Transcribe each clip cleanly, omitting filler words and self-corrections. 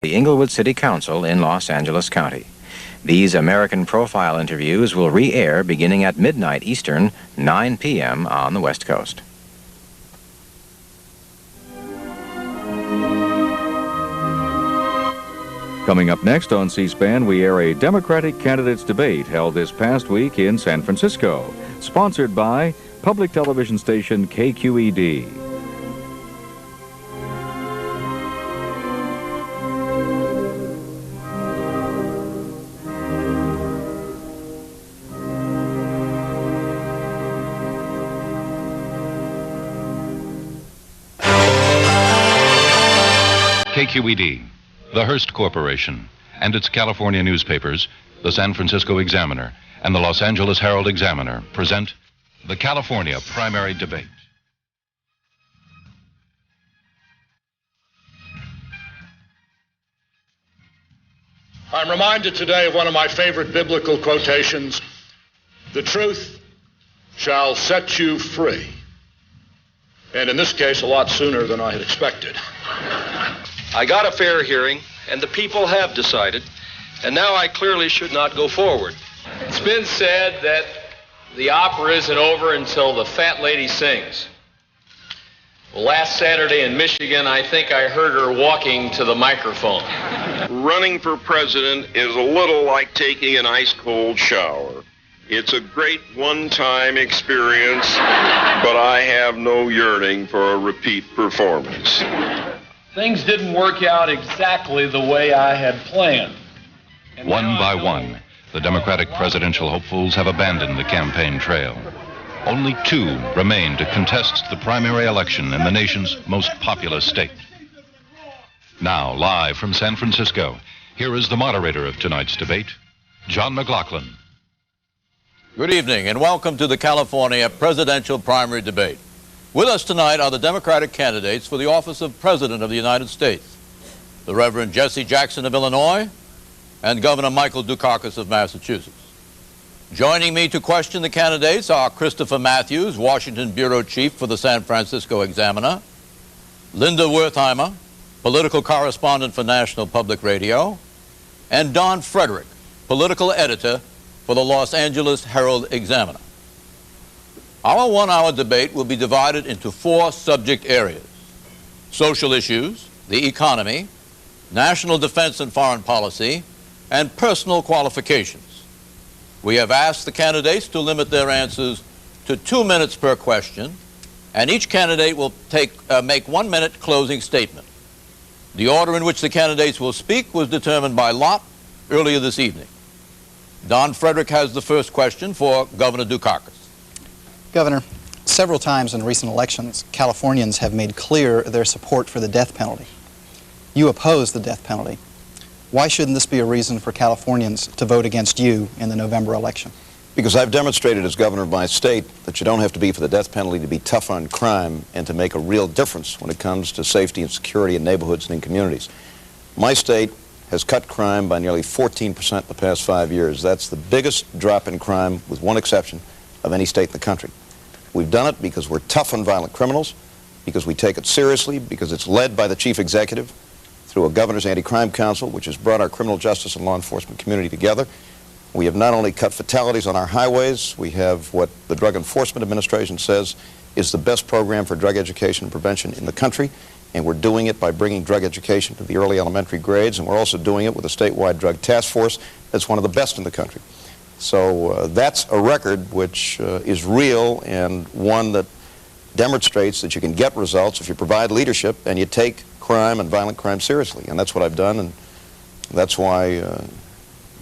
the Inglewood City Council in Los Angeles County. These American Profile interviews will re-air beginning at midnight Eastern, 9 p.m. on the West Coast. Coming up next on C-SPAN, we air a Democratic candidates debate held this past week in San Francisco, sponsored by public television station KQED. KQED, the Hearst Corporation, and its California newspapers, the San Francisco Examiner and the Los Angeles Herald Examiner, present the California primary debate. I'm reminded today of one of my favorite biblical quotations: "The truth shall set you free." And in this case, a lot sooner than I had expected. I got a fair hearing, and the people have decided, and now I clearly should not go forward. It's been said that the opera isn't over until the fat lady sings. Well, last Saturday in Michigan, I think I heard her walking to the microphone. Running for president is a little like taking an ice-cold shower. It's a great one-time experience, but I have no yearning for a repeat performance. Things didn't work out exactly the way I had planned. One by one, the Democratic presidential hopefuls have abandoned the campaign trail. Only two remain to contest the primary election in the nation's most populous state. Now, live from San Francisco, here is the moderator of tonight's debate, John McLaughlin. Good evening and welcome to the California presidential primary debate. With us tonight are the Democratic candidates for the office of President of the United States, the Reverend Jesse Jackson of Illinois and Governor Michael Dukakis of Massachusetts. Joining me to question the candidates are Christopher Matthews, Washington Bureau Chief for the San Francisco Examiner, Linda Wertheimer, political correspondent for National Public Radio, and Don Frederick, political editor for the Los Angeles Herald Examiner. Our one-hour debate will be divided into four subject areas: social issues, the economy, national defense and foreign policy, and personal qualifications. We have asked the candidates to limit their answers to 2 minutes per question, and each candidate will make 1 minute closing statement. The order in which the candidates will speak was determined by lot earlier this evening. Don Frederick has the first question for Governor Dukakis. Governor, several times in recent elections, Californians have made clear their support for the death penalty. You oppose the death penalty. Why shouldn't this be a reason for Californians to vote against you in the November election? Because I've demonstrated as governor of my state that you don't have to be for the death penalty to be tough on crime and to make a real difference when it comes to safety and security in neighborhoods and in communities. My state has cut crime by nearly 14% in the past 5 years. That's the biggest drop in crime, with one exception, of any state in the country. We've done it because we're tough on violent criminals, because we take it seriously, because it's led by the chief executive through a governor's anti-crime council, which has brought our criminal justice and law enforcement community together. We have not only cut fatalities on our highways, we have what the Drug Enforcement Administration says is the best program for drug education and prevention in the country, and we're doing it by bringing drug education to the early elementary grades, and we're also doing it with a statewide drug task force that's one of the best in the country. So that's a record which is real, and one that demonstrates that you can get results if you provide leadership and you take crime and violent crime seriously. And that's what I've done, and that's why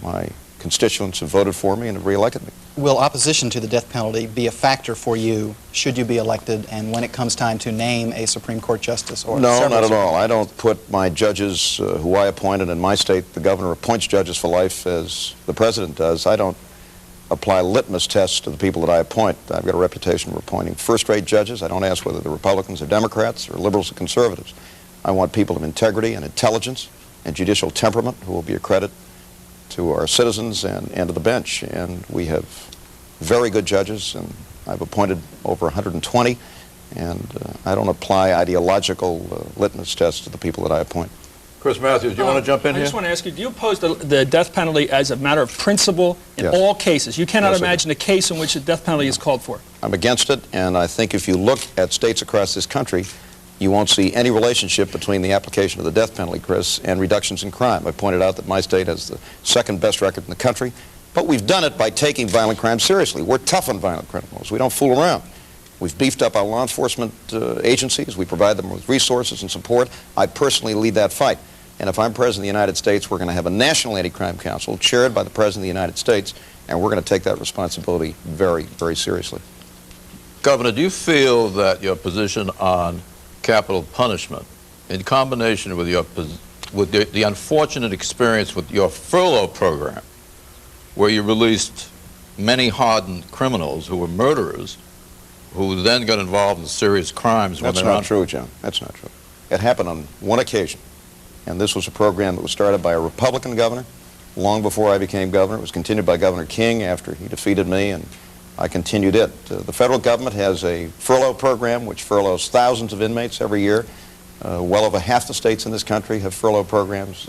my constituents have voted for me and have reelected me. Will opposition to the death penalty be a factor for you should you be elected and when it comes time to name a Supreme Court justice? Or no, not at all. I don't put my judges who I appointed. In my state, the governor appoints judges for life as the president does. I don't apply litmus tests to the people that I appoint. I've got a reputation for appointing first-rate judges. I don't ask whether they're Republicans or Democrats or liberals or conservatives. I want people of integrity and intelligence and judicial temperament who will be a credit to our citizens and to the bench. And we have very good judges, and I've appointed over 120, and I don't apply ideological litmus tests to the people that I appoint. Chris Matthews, do you want to jump in I here? just want to ask you, do you oppose the death penalty as a matter of principle in Yes. all cases? You cannot Yes, I do. imagine a case in which the death penalty is called for. I'm against it, and I think if you look at states across this country, you won't see any relationship between the application of the death penalty, Chris, and reductions in crime. I pointed out that my state has the second best record in the country, but we've done it by taking violent crime seriously. We're tough on violent criminals. We don't fool around. We've beefed up our law enforcement agencies. We provide them with resources and support. I personally lead that fight. And if I'm President of the United States, we're going to have a National Anti-Crime Council chaired by the President of the United States, and we're going to take that responsibility very, very seriously. Governor, do you feel that your position on capital punishment, in combination with the unfortunate experience with your furlough program, where you released many hardened criminals who were murderers, who then got involved in serious crimes? That's not true, John. That's not true. It happened on one occasion. And this was a program that was started by a Republican governor long before I became governor. It was continued by Governor King after he defeated me, and I continued it. The federal government has a furlough program which furloughs thousands of inmates every year. Well over half the states in this country have furlough programs.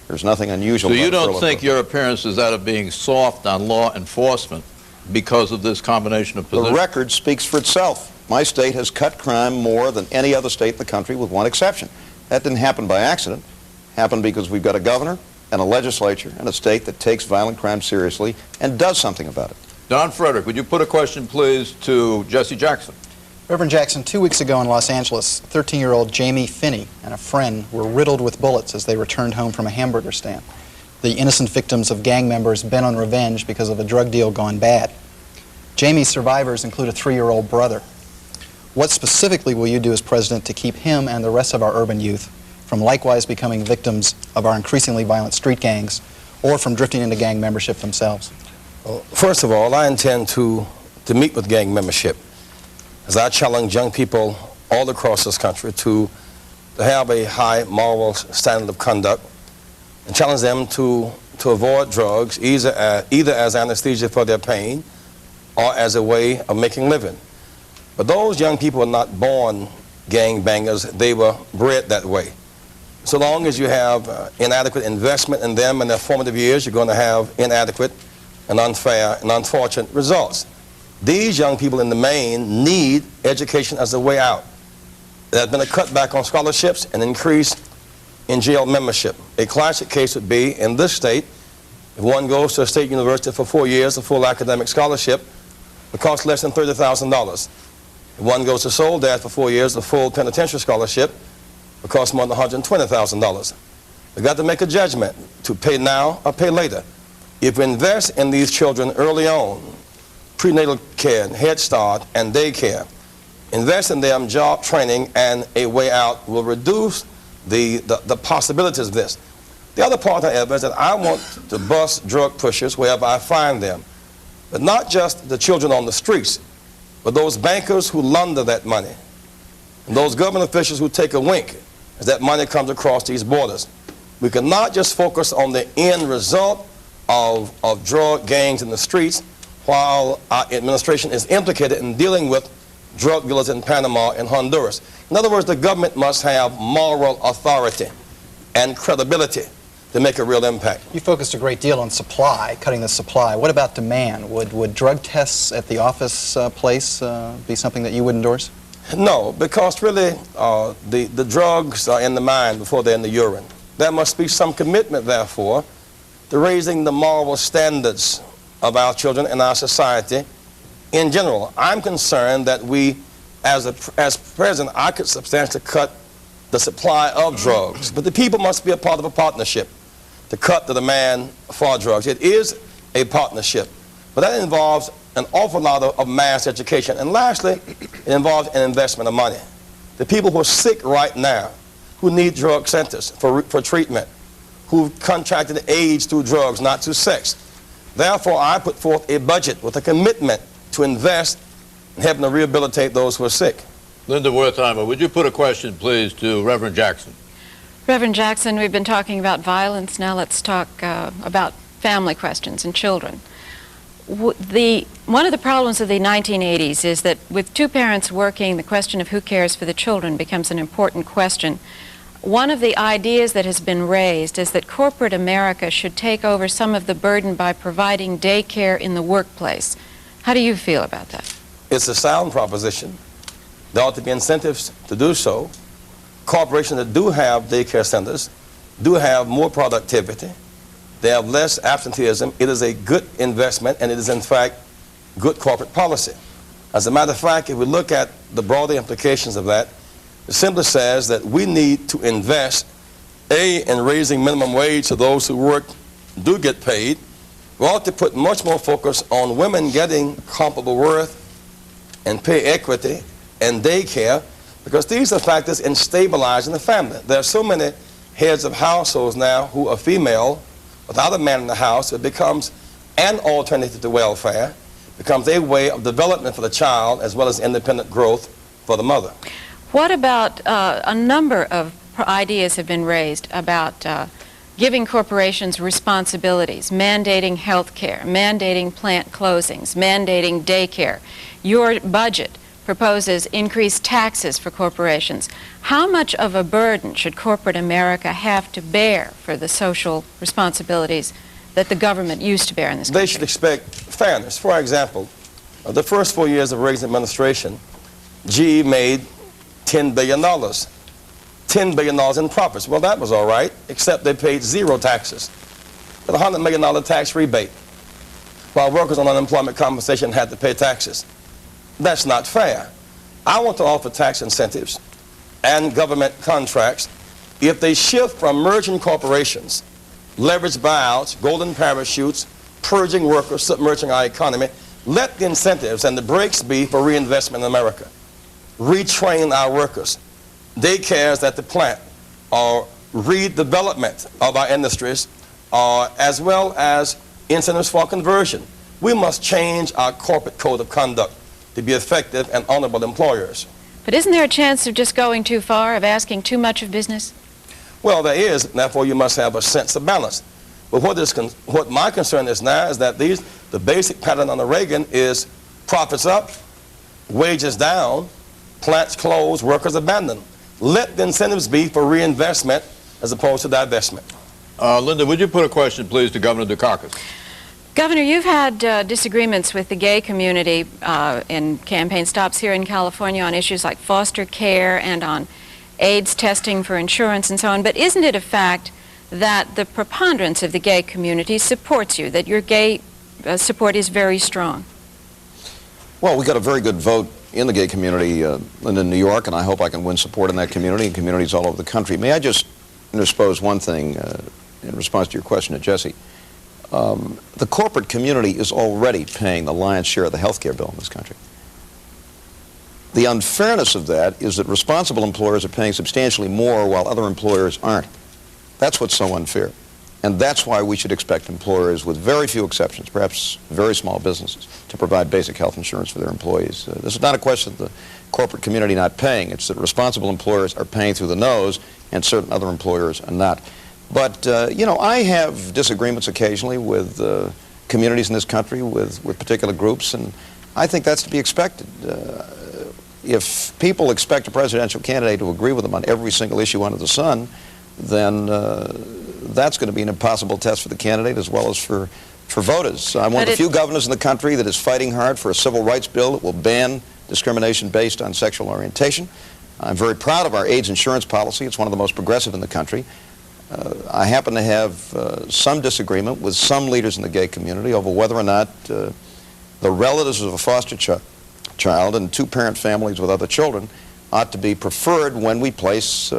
There's nothing unusual So about you a don't furlough think program. your appearance is that of being soft on law enforcement because of this combination of positions? The record speaks for itself. My state has cut crime more than any other state in the country, with one exception. That didn't happen by accident. It happened because we've got a governor and a legislature and a state that takes violent crime seriously and does something about it. Don Frederick, would you put a question, please, to Jesse Jackson? Reverend Jackson, 2 weeks ago in Los Angeles, 13-year-old Jamie Finney and a friend were riddled with bullets as they returned home from a hamburger stand. The innocent victims of gang members bent on revenge because of a drug deal gone bad. Jamie's survivors include a 3-year-old brother. What specifically will you do as president to keep him and the rest of our urban youth from likewise becoming victims of our increasingly violent street gangs or from drifting into gang membership themselves? Well, first of all, I intend to meet with gang membership as I challenge young people all across this country to have a high moral standard of conduct and challenge them to avoid drugs either as anesthesia for their pain or as a way of making living. But those young people are not born gang bangers, they were bred that way. So long as you have inadequate investment in them in their formative years, you're going to have inadequate and unfair and unfortunate results. These young people in the main need education as a way out. There has been a cutback on scholarships and increase in jail membership. A classic case would be in this state, if one goes to a state university for 4 years, a full academic scholarship would cost less than $30,000. If one goes to Soledad for 4 years, a full penitentiary scholarship would cost more than $120,000. We've got to make a judgment to pay now or pay later. If we invest in these children early on, prenatal care, Head Start, and daycare, invest in them job training and a way out will reduce the possibilities of this. The other part, however, is that I want to bust drug pushers wherever I find them. But not just the children on the streets, but those bankers who launder that money, and those government officials who take a wink as that money comes across these borders. We cannot just focus on the end result of drug gangs in the streets while our administration is implicated in dealing with drug dealers in Panama and Honduras. In other words, the government must have moral authority and credibility to make a real impact. You focused a great deal on supply, cutting the supply. What about demand? Would drug tests at the office place be something that you would endorse? No, because really the drugs are in the mind before they're in the urine. There must be some commitment, therefore, to raising the moral standards of our children and our society in general. I'm concerned that we, as president, I could substantially cut the supply of drugs, but the people must be a part of a partnership to cut the demand for drugs. It is a partnership, but that involves an awful lot of mass education. And lastly, it involves an investment of money. The people who are sick right now, who need drug centers for treatment, who've contracted AIDS through drugs, not through sex. Therefore, I put forth a budget with a commitment to invest in helping to rehabilitate those who are sick. Linda Wertheimer, would you put a question, please, to Reverend Jackson? Reverend Jackson, we've been talking about violence. Now let's talk about family questions and children. One of the problems of the 1980s is that with two parents working, the question of who cares for the children becomes an important question. one of the ideas that has been raised is that corporate America should take over some of the burden by providing daycare in the workplace. How do you feel about that? It's a sound proposition. There ought to be incentives to do so. Corporations that do have daycare centers do have more productivity. They have less absenteeism. It is a good investment, and it is, in fact, good corporate policy. As a matter of fact, if we look at the broader implications of that, it simply says that we need to invest, A, in raising minimum wage so those who work do get paid. We ought to put much more focus on women getting comparable worth and pay equity and daycare, because these are factors in stabilizing the family. There are so many heads of households now who are female, without a man in the house. It becomes an alternative to welfare, becomes a way of development for the child as well as independent growth for the mother. What about a number of ideas have been raised about giving corporations responsibilities, mandating health care, mandating plant closings, mandating daycare. Your budget proposes increased taxes for corporations. How much of a burden should corporate America have to bear for the social responsibilities that the government used to bear in this country? They should expect fairness. For example, the first 4 years of Reagan's administration, GE made $10 billion. $10 billion in profits. Well, that was all right, except they paid zero taxes. With a $100 million tax rebate, while workers on unemployment compensation had to pay taxes. That's not fair. I want to offer tax incentives and government contracts if they shift from merging corporations, leveraged buyouts, golden parachutes, purging workers, submerging our economy. Let the incentives and the brakes be for reinvestment in America. Retrain our workers. Daycares at the plant, or redevelopment of our industries, as well as incentives for conversion. We must change our corporate code of conduct to be effective and honorable employers. But isn't there a chance of just going too far, of asking too much of business? Well, there is. Therefore, you must have a sense of balance. But what my concern is now is that the basic pattern under Reagan is profits up, wages down, plants closed, workers abandoned. Let the incentives be for reinvestment as opposed to divestment. Linda, would you put a question, please, to Governor Dukakis? Governor, you've had disagreements with the gay community in campaign stops here in California on issues like foster care and on AIDS testing for insurance and so on. But isn't it a fact that the preponderance of the gay community supports you, that your gay support is very strong? Well, we got a very good vote in the gay community in New York, and I hope I can win support in that community and communities all over the country. May I just interpose one thing in response to your question to Jesse? The corporate community is already paying the lion's share of the health care bill in this country. The unfairness of that is that responsible employers are paying substantially more while other employers aren't. That's what's so unfair. And that's why we should expect employers, with very few exceptions, perhaps very small businesses, to provide basic health insurance for their employees. This is not a question of the corporate community not paying. It's that responsible employers are paying through the nose and certain other employers are not. But, you know, I have disagreements occasionally with communities in this country, with particular groups, and I think that's to be expected. If people expect a presidential candidate to agree with them on every single issue under the sun, then that's going to be an impossible test for the candidate as well as for voters. I'm one of the few governors in the country that is fighting hard for a civil rights bill that will ban discrimination based on sexual orientation. I'm very proud of our AIDS insurance policy. It's one of the most progressive in the country. I happen to have some disagreement with some leaders in the gay community over whether or not the relatives of a foster child and two-parent families with other children ought to be preferred when we place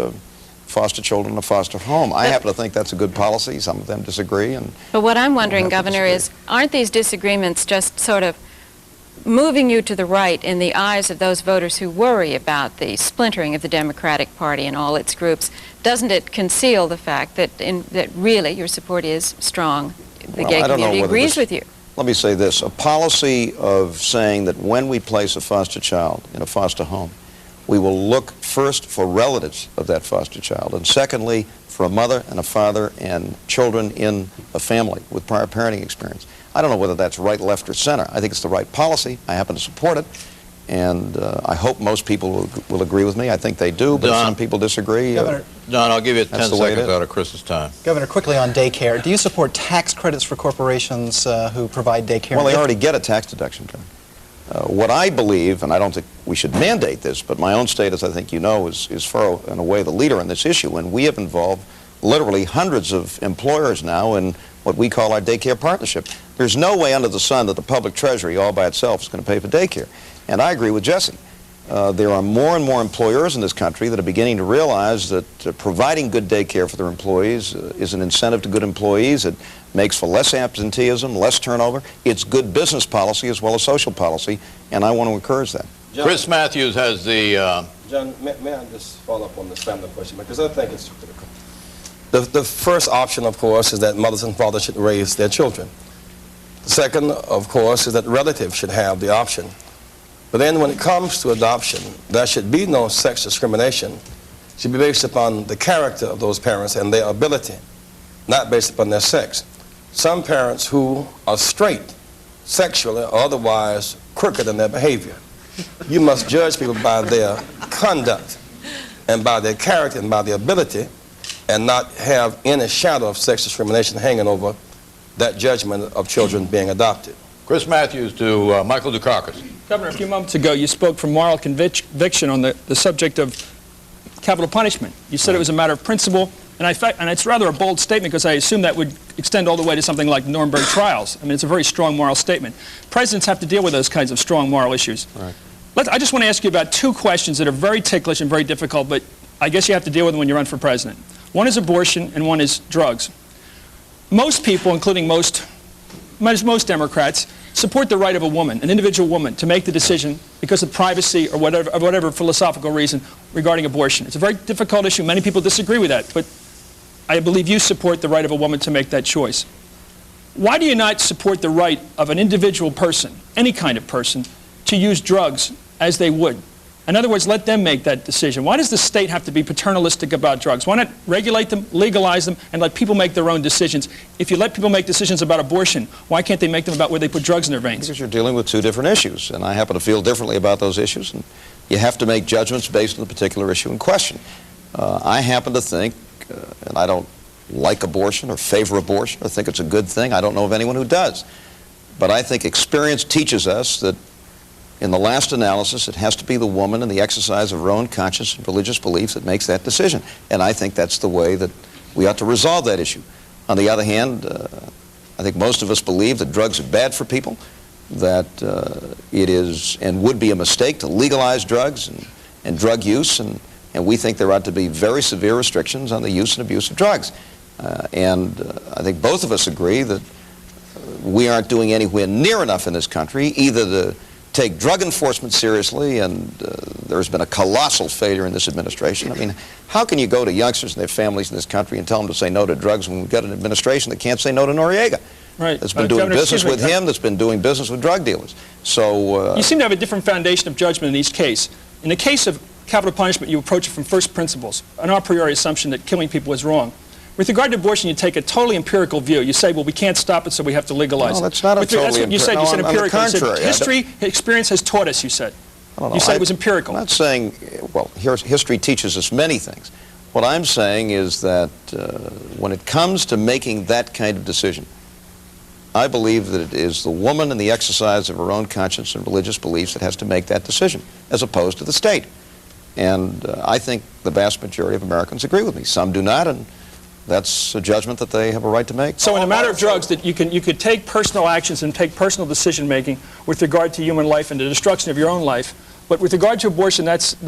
foster children in a foster home. I happen to think that's a good policy. Some of them disagree. But what I'm wondering, Governor, is aren't these disagreements just sort of moving you to the right in the eyes of those voters who worry about the splintering of the Democratic Party and all its groups? Doesn't it conceal the fact that really your support is strong? The gay community agrees with you. Let me say this. A policy of saying that when we place a foster child in a foster home, we will look first for relatives of that foster child, and secondly, for a mother and a father and children in a family with prior parenting experience. I don't know whether that's right, left, or center. I think it's the right policy. I happen to support it, and I hope most people will agree with me. I think they do, but some people disagree. Governor, John, I'll give you 10 That's the way it seconds is. out of Chris's time. Governor, quickly on daycare, do you support tax credits for corporations who provide daycare? Well, they already get a tax deduction. What I believe, and I don't think we should mandate this, but my own state, as I think you know, is far and away the leader in this issue, and we have involved literally hundreds of employers now in what we call our daycare partnership. There's no way under the sun that the public treasury all by itself is going to pay for daycare. And I agree with Jesse. There are more and more employers in this country that are beginning to realize that providing good daycare for their employees is an incentive to good employees. It makes for less absenteeism, less turnover. It's good business policy as well as social policy, and I want to encourage that. John, Chris Matthews has the... John, may I just follow up on this family question, because I think it's critical. The first option, of course, is that mothers and fathers should raise their children. The second, of course, is that relatives should have the option. But then when it comes to adoption, there should be no sex discrimination. It should be based upon the character of those parents and their ability, not based upon their sex. Some parents who are straight, sexually or otherwise crooked in their behavior. You must judge people by their conduct and by their character and by their ability, and not have any shadow of sex discrimination hanging over that judgment of children being adopted. Chris Matthews to Michael Dukakis. Governor, a few moments ago, you spoke from moral conviction on the subject of capital punishment. You said it was a matter of principle, and it's rather a bold statement because I assume that would extend all the way to something like Nuremberg trials. I mean, it's a very strong moral statement. Presidents have to deal with those kinds of strong moral issues. Right. I just want to ask you about two questions that are very ticklish and very difficult, but I guess you have to deal with them when you run for president. One is abortion and one is drugs. Most people, including most Democrats, support the right of a woman, an individual woman, to make the decision because of privacy or whatever philosophical reason regarding abortion. It's a very difficult issue. Many people disagree with that, but I believe you support the right of a woman to make that choice. Why do you not support the right of an individual person, any kind of person, to use drugs as they would? In other words, let them make that decision. Why does the state have to be paternalistic about drugs? Why not regulate them, legalize them, and let people make their own decisions? If you let people make decisions about abortion, why can't they make them about where they put drugs in their veins? Because you're dealing with two different issues, and I happen to feel differently about those issues, and you have to make judgments based on the particular issue in question. I happen to think, and I don't like abortion or favor abortion or think it's a good thing. I don't know of anyone who does. But I think experience teaches us that in the last analysis, it has to be the woman in the exercise of her own conscience and religious beliefs that makes that decision. And I think that's the way that we ought to resolve that issue. On the other hand, I think most of us believe that drugs are bad for people, that it is and would be a mistake to legalize drugs and drug use, and we think there ought to be very severe restrictions on the use and abuse of drugs. And I think both of us agree that we aren't doing anywhere near enough in this country, either to take drug enforcement seriously, and there's been a colossal failure in this administration. I mean, how can you go to youngsters and their families in this country and tell them to say no to drugs when we've got an administration that can't say no to Noriega? Right. That's been doing business with him, that's been doing business with drug dealers. So you seem to have a different foundation of judgment in each case. In the case of capital punishment, you approach it from first principles, an a priori assumption that killing people is wrong. With regard to abortion, you take a totally empirical view. You say, well, we can't stop it, so we have to legalize it. No, that's not a totally That's what you said. No, You said on the empirical. You said contrary, history, experience has taught us, you said. You said it was empirical. I'm not saying, well, history teaches us many things. What I'm saying is that when it comes to making that kind of decision, I believe that it is the woman in the exercise of her own conscience and religious beliefs that has to make that decision, as opposed to the state. And I think the vast majority of Americans agree with me. Some do not, and that's a judgment that they have a right to make. So in a matter of drugs, that you could take personal actions and take personal decision-making with regard to human life and the destruction of your own life. But with regard to abortion, with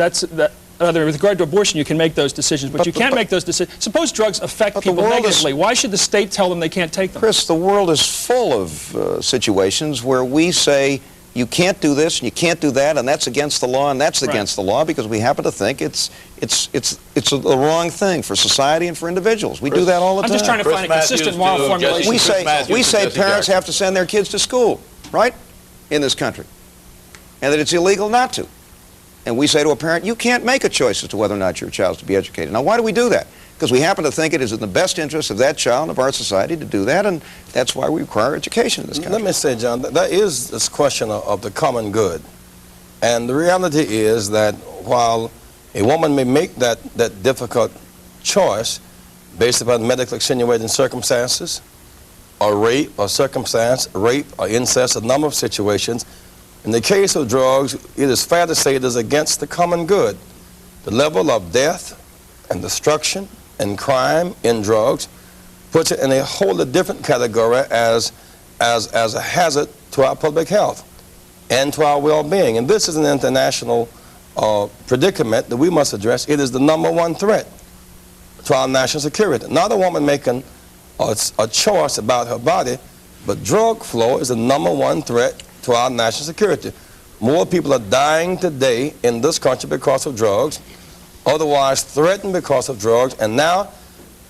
regard to abortion, you can make those decisions, but you can't make those decisions. Suppose drugs affect people negatively. Why should the state tell them they can't take them? Chris, the world is full of situations where we say, you can't do this and you can't do that, and that's against the law and that's against the law, because we happen to think it's the wrong thing for society and for individuals. We do that all the time. I'm just trying to find a consistent moral formulation. We say parents have to send their kids to school, right, in this country, and that it's illegal not to. And we say to a parent, you can't make a choice as to whether or not your child is to be educated. Now, why do we do that? Because we happen to think it is in the best interest of that child and of our society to do that, and that's why we require education in this country. Let me say, John, there is this question of the common good. And the reality is that while a woman may make that difficult choice based upon medical extenuating circumstances, or rape or circumstance, rape or incest, a number of situations. In the case of drugs, it is fair to say it is against the common good. The level of death and destruction and crime in drugs puts it in a wholly different category as a hazard to our public health and to our well-being. And this is an international predicament that we must address. It is the number one threat to our national security. Not a woman making a choice about her body, but drug flow is the number one threat to our national security. More people are dying today in this country because of drugs, otherwise threatened because of drugs, and now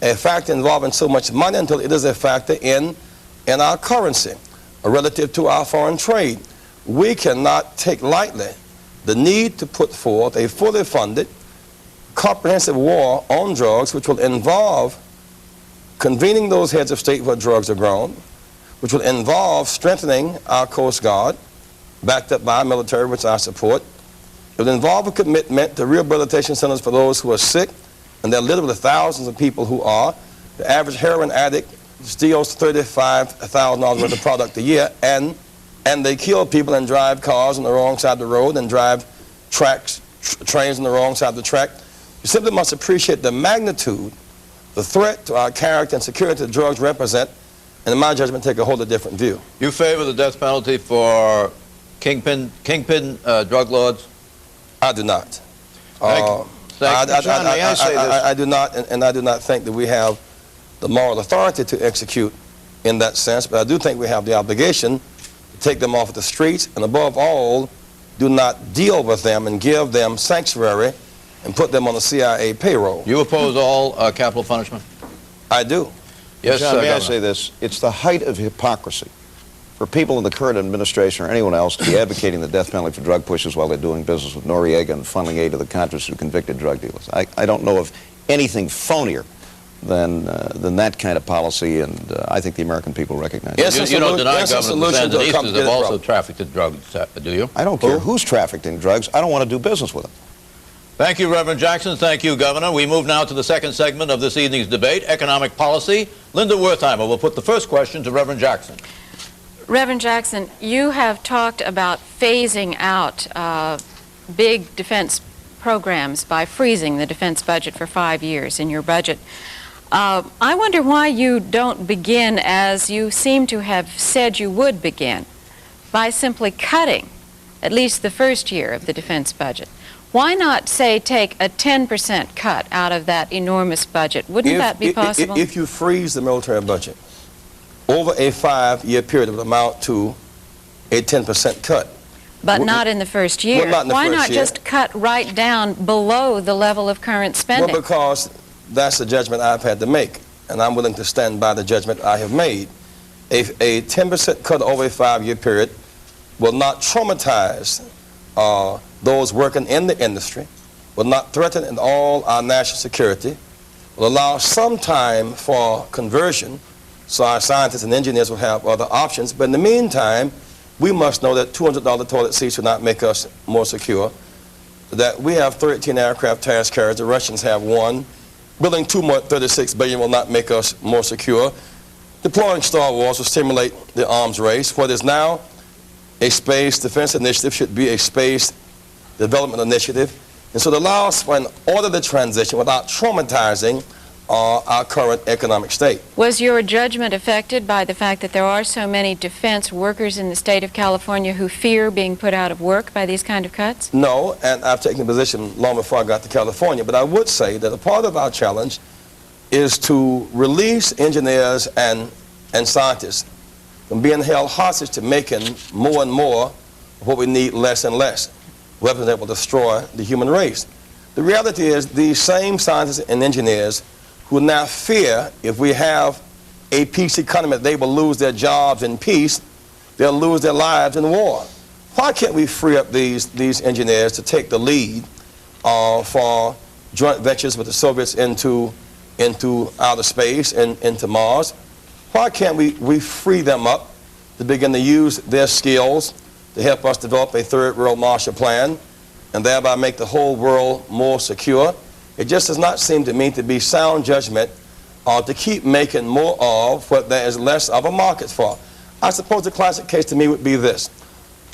a factor involving so much money until it is a factor in our currency relative to our foreign trade. We cannot take lightly the need to put forth a fully funded, comprehensive war on drugs, which will involve convening those heads of state where drugs are grown, which will involve strengthening our Coast Guard, backed up by our military, which I support. It will involve a commitment to rehabilitation centers for those who are sick, and there are literally thousands of people who are. The average heroin addict steals $35,000 worth of product a year, and they kill people and drive cars on the wrong side of the road and drive trains on the wrong side of the track. You simply must appreciate the magnitude, the threat to our character and security that drugs represent, and in my judgment, take a wholly different view. You favor the death penalty for kingpin drug lords? I do not. John, may I say this? I do not, and I do not think that we have the moral authority to execute in that sense, but I do think we have the obligation to take them off of the streets, and above all, do not deal with them and give them sanctuary and put them on the CIA payroll. You oppose all capital punishment? I do. Yes, John, may I Governor. say this? It's the height of hypocrisy for people in the current administration or anyone else to be advocating the death penalty for drug pushers while they're doing business with Noriega and funneling aid to the Contras who convicted drug dealers. I don't know of anything phonier than that kind of policy, and I think the American people recognize it. You don't deny Governor the Sandinistas have also trafficked drugs, do you? I don't care who's trafficking drugs. I don't want to do business with them. Thank you, Reverend Jackson. Thank you, Governor. We move now to the second segment of this evening's debate, economic policy. Linda Wertheimer will put the first question to Reverend Jackson. Reverend Jackson, you have talked about phasing out big defense programs by freezing the defense budget for 5 years in your budget. I wonder why you don't begin as you seem to have said you would begin, by simply cutting at least the first year of the defense budget. Why not, say, take a 10% cut out of that enormous budget? Wouldn't that be possible? If you freeze the military budget over a 5-year period, it would amount to a 10% cut. But not in the first year. Well, not in the Why first not year. just cut right down below the level of current spending? Well, because that's the judgment I've had to make, and I'm willing to stand by the judgment I have made. A 10% cut over a 5-year period will not traumatize those working in the industry, will not threaten at all our national security, will allow some time for conversion so our scientists and engineers will have other options. But in the meantime, we must know that $200 toilet seats will not make us more secure, that we have 13 aircraft task carriers, the Russians have 1. Building 2 more at $36 billion will not make us more secure. Deploying Star Wars will stimulate the arms race. What is now a space defense initiative should be a space development initiative. And so it allows for an orderly transition without traumatizing our current economic state. Was your judgment affected by the fact that there are so many defense workers in the state of California who fear being put out of work by these kind of cuts? No, and I've taken a position long before I got to California, but I would say that a part of our challenge is to release engineers and scientists from being held hostage to making more and more of what we need less and less, weapons that will destroy the human race. The reality is these same scientists and engineers who now fear if we have a peace economy, they will lose their jobs in peace, they'll lose their lives in war. Why can't we free up these engineers to take the lead for joint ventures with the Soviets into outer space and into Mars? Why can't we free them up to begin to use their skills to help us develop a third world Marshall Plan and thereby make the whole world more secure? It just does not seem to me to be sound judgment to keep making more of what there is less of a market for. I suppose the classic case to me would be this.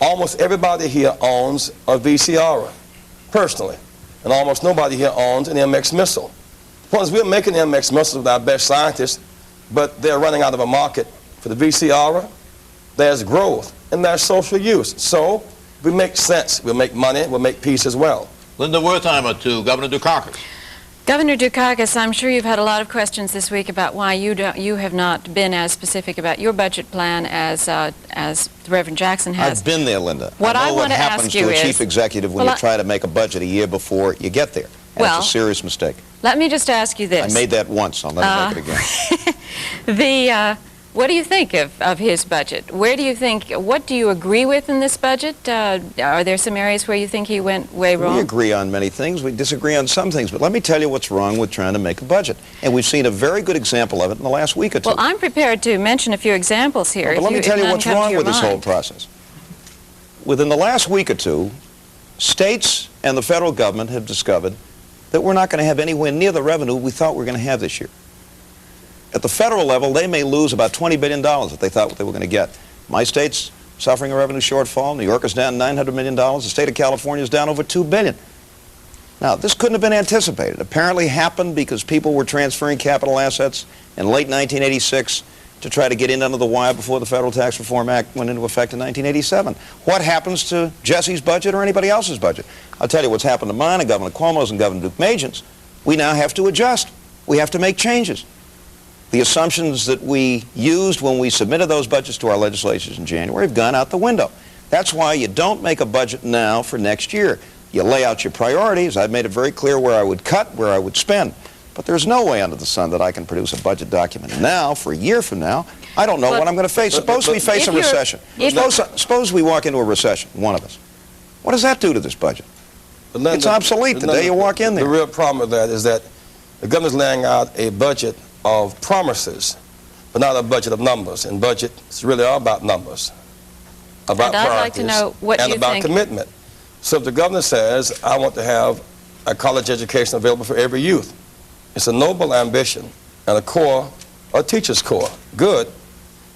Almost everybody here owns a VCR personally, and almost nobody here owns an MX missile. Once we're making MX missiles with our best scientists, but they're running out of a market for the VCR, there's growth and there's social use. So we make sense, we'll make money, we'll make peace as well. Linda Wertheimer to Governor Dukakis. Governor Dukakis, I'm sure you've had a lot of questions this week about why you have not been as specific about your budget plan as the Reverend Jackson has. I've been there, Linda. What I know want what to happens ask you to a is, chief executive when you try to make a budget a year before you get there. And Well, it's a serious mistake. Let me just ask you this. I made that once. I'll never make it again. What do you think of his budget? Where do you think, what do you agree with in this budget? Are there some areas where you think he went way wrong? We agree on many things. We disagree on some things. But let me tell you what's wrong with trying to make a budget. And we've seen a very good example of it in the last week or two. Well, I'm prepared to mention a few examples here. But let me tell you what's wrong with this whole process. Within the last week or two, states and the federal government have discovered that we're not going to have anywhere near the revenue we thought we were going to have this year. At the federal level, they may lose about $20 billion that they thought they were going to get. My state's suffering a revenue shortfall. New York is down $900 million. The state of California is down over $2 billion. Now, this couldn't have been anticipated. Apparently happened because people were transferring capital assets in late 1986 to try to get in under the wire before the Federal Tax Reform Act went into effect in 1987. What happens to Jesse's budget or anybody else's budget? I'll tell you what's happened to mine and Governor Cuomo's and Governor Deukmejian's. We now have to adjust. We have to make changes. The assumptions that we used when we submitted those budgets to our legislatures in January have gone out the window. That's why you don't make a budget now for next year. You lay out your priorities. I've made it very clear where I would cut, where I would spend. But there's no way under the sun that I can produce a budget document now for a year from now. I don't know what I'm going to face. Suppose we face a recession. Suppose we walk into a recession, one of us. What does that do to this budget? It's obsolete the day you walk in there. The real problem with that is that the governor's laying out a budget of promises, but not a budget of numbers. And budgets really are about numbers, about and I'd priorities, like to know what and you about think. commitment. So if the governor says, I want to have a college education available for every youth, it's a noble ambition and a teacher's corps. Good,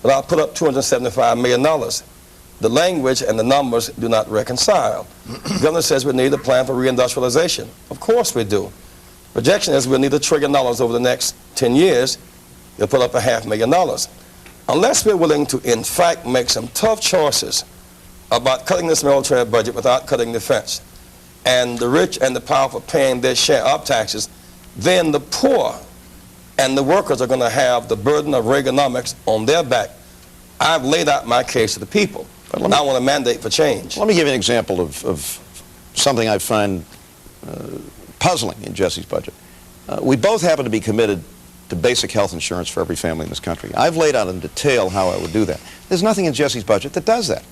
but I'll put up $275 million. The language and the numbers do not reconcile. The governor says we need a plan for reindustrialization. Of course we do. Projection is we'll need $1 trillion over the next 10 years. You'll put up $500,000. Unless we're willing to, in fact, make some tough choices about cutting this military budget without cutting defense, and the rich and the powerful paying their share of taxes, then the poor and the workers are going to have the burden of Reaganomics on their back. I've laid out my case to the people, but I want a mandate for change. Let me give you an example of something I find puzzling in Jesse's budget. We both happen to be committed to basic health insurance for every family in this country. I've laid out in detail how I would do that. There's nothing in Jesse's budget that does that.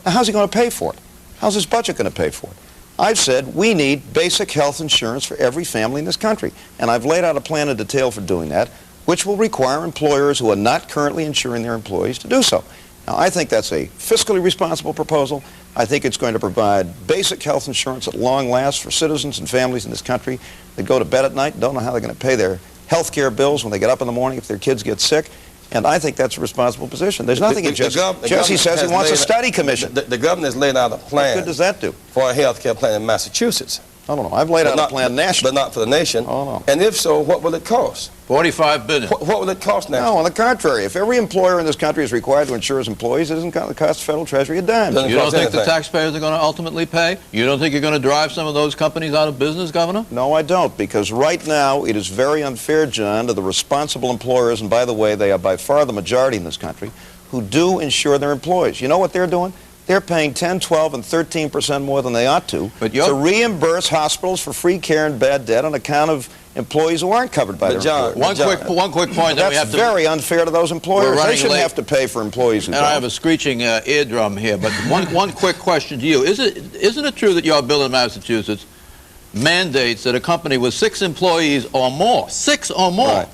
Now, how's he going to pay for it? How's his budget going to pay for it? I've said we need basic health insurance for every family in this country, and I've laid out a plan in detail for doing that, which will require employers who are not currently insuring their employees to do so. Now, I think that's a fiscally responsible proposal. I think it's going to provide basic health insurance at long last for citizens and families in this country that go to bed at night and don't know how they're going to pay their health care bills when they get up in the morning if their kids get sick. And I think that's a responsible position. There's nothing in Jesse. Jesse says he wants a study commission. The governor has laid out a plan. What good does that do? For a health care plan in Massachusetts. I don't know. I've laid out a plan nationally. But not for the nation. Oh, no. And if so, what will it cost? $45 billion. What will it cost now? No, on the contrary. If every employer in this country is required to insure his employees, it doesn't cost the federal treasury a dime. You don't think the taxpayers are going to ultimately pay? You don't think you're going to drive some of those companies out of business, Governor? No, I don't, because right now it is very unfair, John, to the responsible employers, and by the way, they are by far the majority in this country, who do insure their employees. You know what they're doing? They're paying 10, 12, and 13% more than they ought to reimburse hospitals for free care and bad debt on account of employees who aren't covered by their employers. One quick point. That's very unfair to those employers. They shouldn't have to pay for employees who don't. And I have a screeching eardrum here, but one quick question to you. Isn't it true that your bill in Massachusetts mandates that a company with 6 employees or more, 6 or more,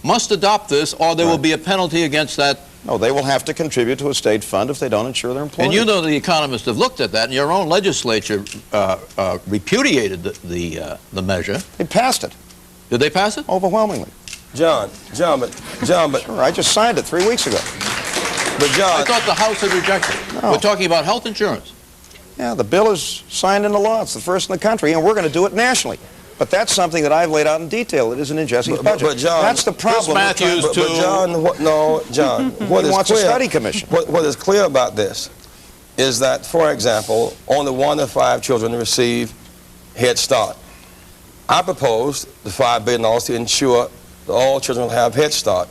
must adopt this, or there will be a penalty against that No, they will have to contribute to a state fund if they don't insure their employees. And you know the economists have looked at that, and your own legislature repudiated the measure. They passed it. Did they pass it? Overwhelmingly. John, but Sure, I just signed it 3 weeks ago. But John, I thought the House had rejected it. No. We're talking about health insurance. Yeah, the bill is signed into law. It's the first in the country, and we're going to do it nationally. But that's something that I've laid out in detail. It isn't in Jesse's budget. But John, that's the problem. Matthews but John, what he is wants clear, a study commission. What is clear about this is that, for example, only 1 in 5 children receive Head Start. I propose the $5 billion to ensure that all children will have Head Start.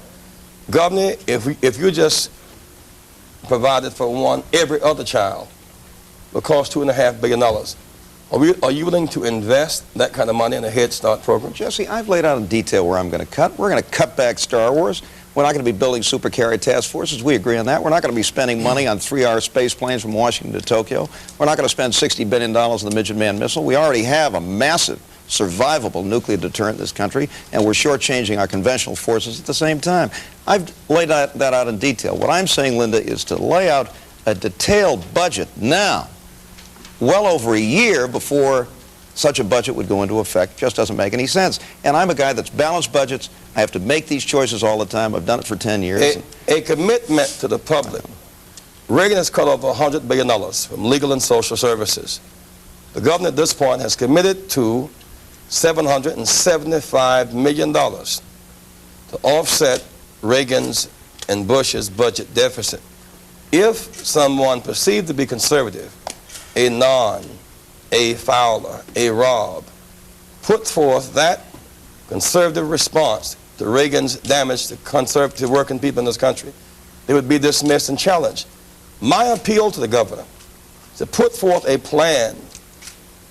Governor, if you just provided for one every other child, it will cost $2.5 billion. Are you willing to invest that kind of money in a Head Start program? Jesse, I've laid out in detail where I'm going to cut. We're going to cut back Star Wars. We're not going to be building supercarrier task forces. We agree on that. We're not going to be spending money on 3-hour space planes from Washington to Tokyo. We're not going to spend $60 billion on the Midget Man missile. We already have a massive, survivable nuclear deterrent in this country, and we're shortchanging our conventional forces at the same time. I've laid that out in detail. What I'm saying, Linda, is to lay out a detailed budget now, well over a year before such a budget would go into effect. Just doesn't make any sense. And I'm a guy that's balanced budgets. I have to make these choices all the time. I've done it for 10 years. A commitment to the public. Reagan has cut over $100 billion from legal and social services. The governor at this point has committed to $775 million to offset Reagan's and Bush's budget deficit. If someone perceived to be conservative, a Non, a Fowler, a Robb, put forth that conservative response to Reagan's damage to conservative working people in this country, they would be dismissed and challenged. My appeal to the governor is to put forth a plan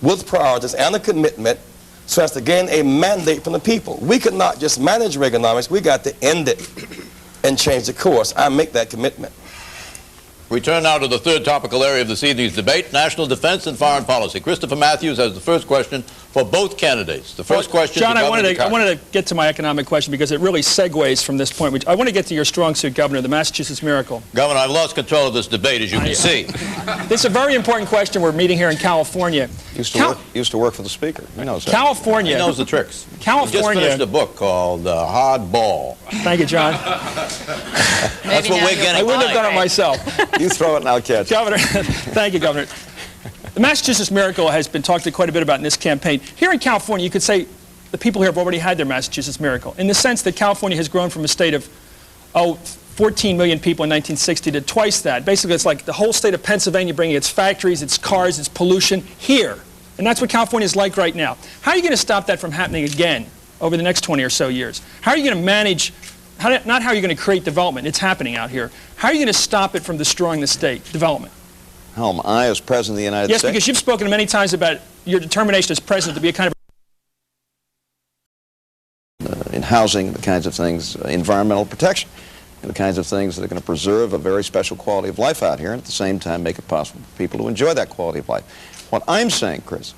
with priorities and a commitment so as to gain a mandate from the people. We could not just manage Reaganomics, we got to end it and change the course. I make that commitment. We turn now to the third topical area of this evening's debate, national defense and foreign policy. Christopher Matthews has the first question for both candidates. The first question John, to I wanted to get to my economic question because it really segues from this point. I want to get to your strong suit, Governor, the Massachusetts Miracle. Governor, I've lost control of this debate, as you can see. This is a very important question. We're meeting here in California. Used to work for the Speaker. He knows that. California. He knows the tricks. California. He just finished a book called Hard Ball. Thank you, John. That's what we're getting. I wouldn't have done it myself. You throw it and I'll catch it. Governor, thank you, Governor. The Massachusetts Miracle has been talked quite a bit about in this campaign. Here in California, you could say the people here have already had their Massachusetts Miracle, in the sense that California has grown from a state of 14 million people in 1960 to twice that. Basically, it's like the whole state of Pennsylvania bringing its factories, its cars, its pollution here. And that's what California is like right now. How are you going to stop that from happening again over the next 20 or so years? How are you going to manage, not how are you going to create development, it's happening out here. How are you going to stop it from destroying the state, development? Helm, I, as President of the United States... Yes, because you've spoken many times about your determination as President to be a kind of... in housing, the kinds of things, environmental protection, the kinds of things that are going to preserve a very special quality of life out here and at the same time make it possible for people to enjoy that quality of life. What I'm saying, Chris,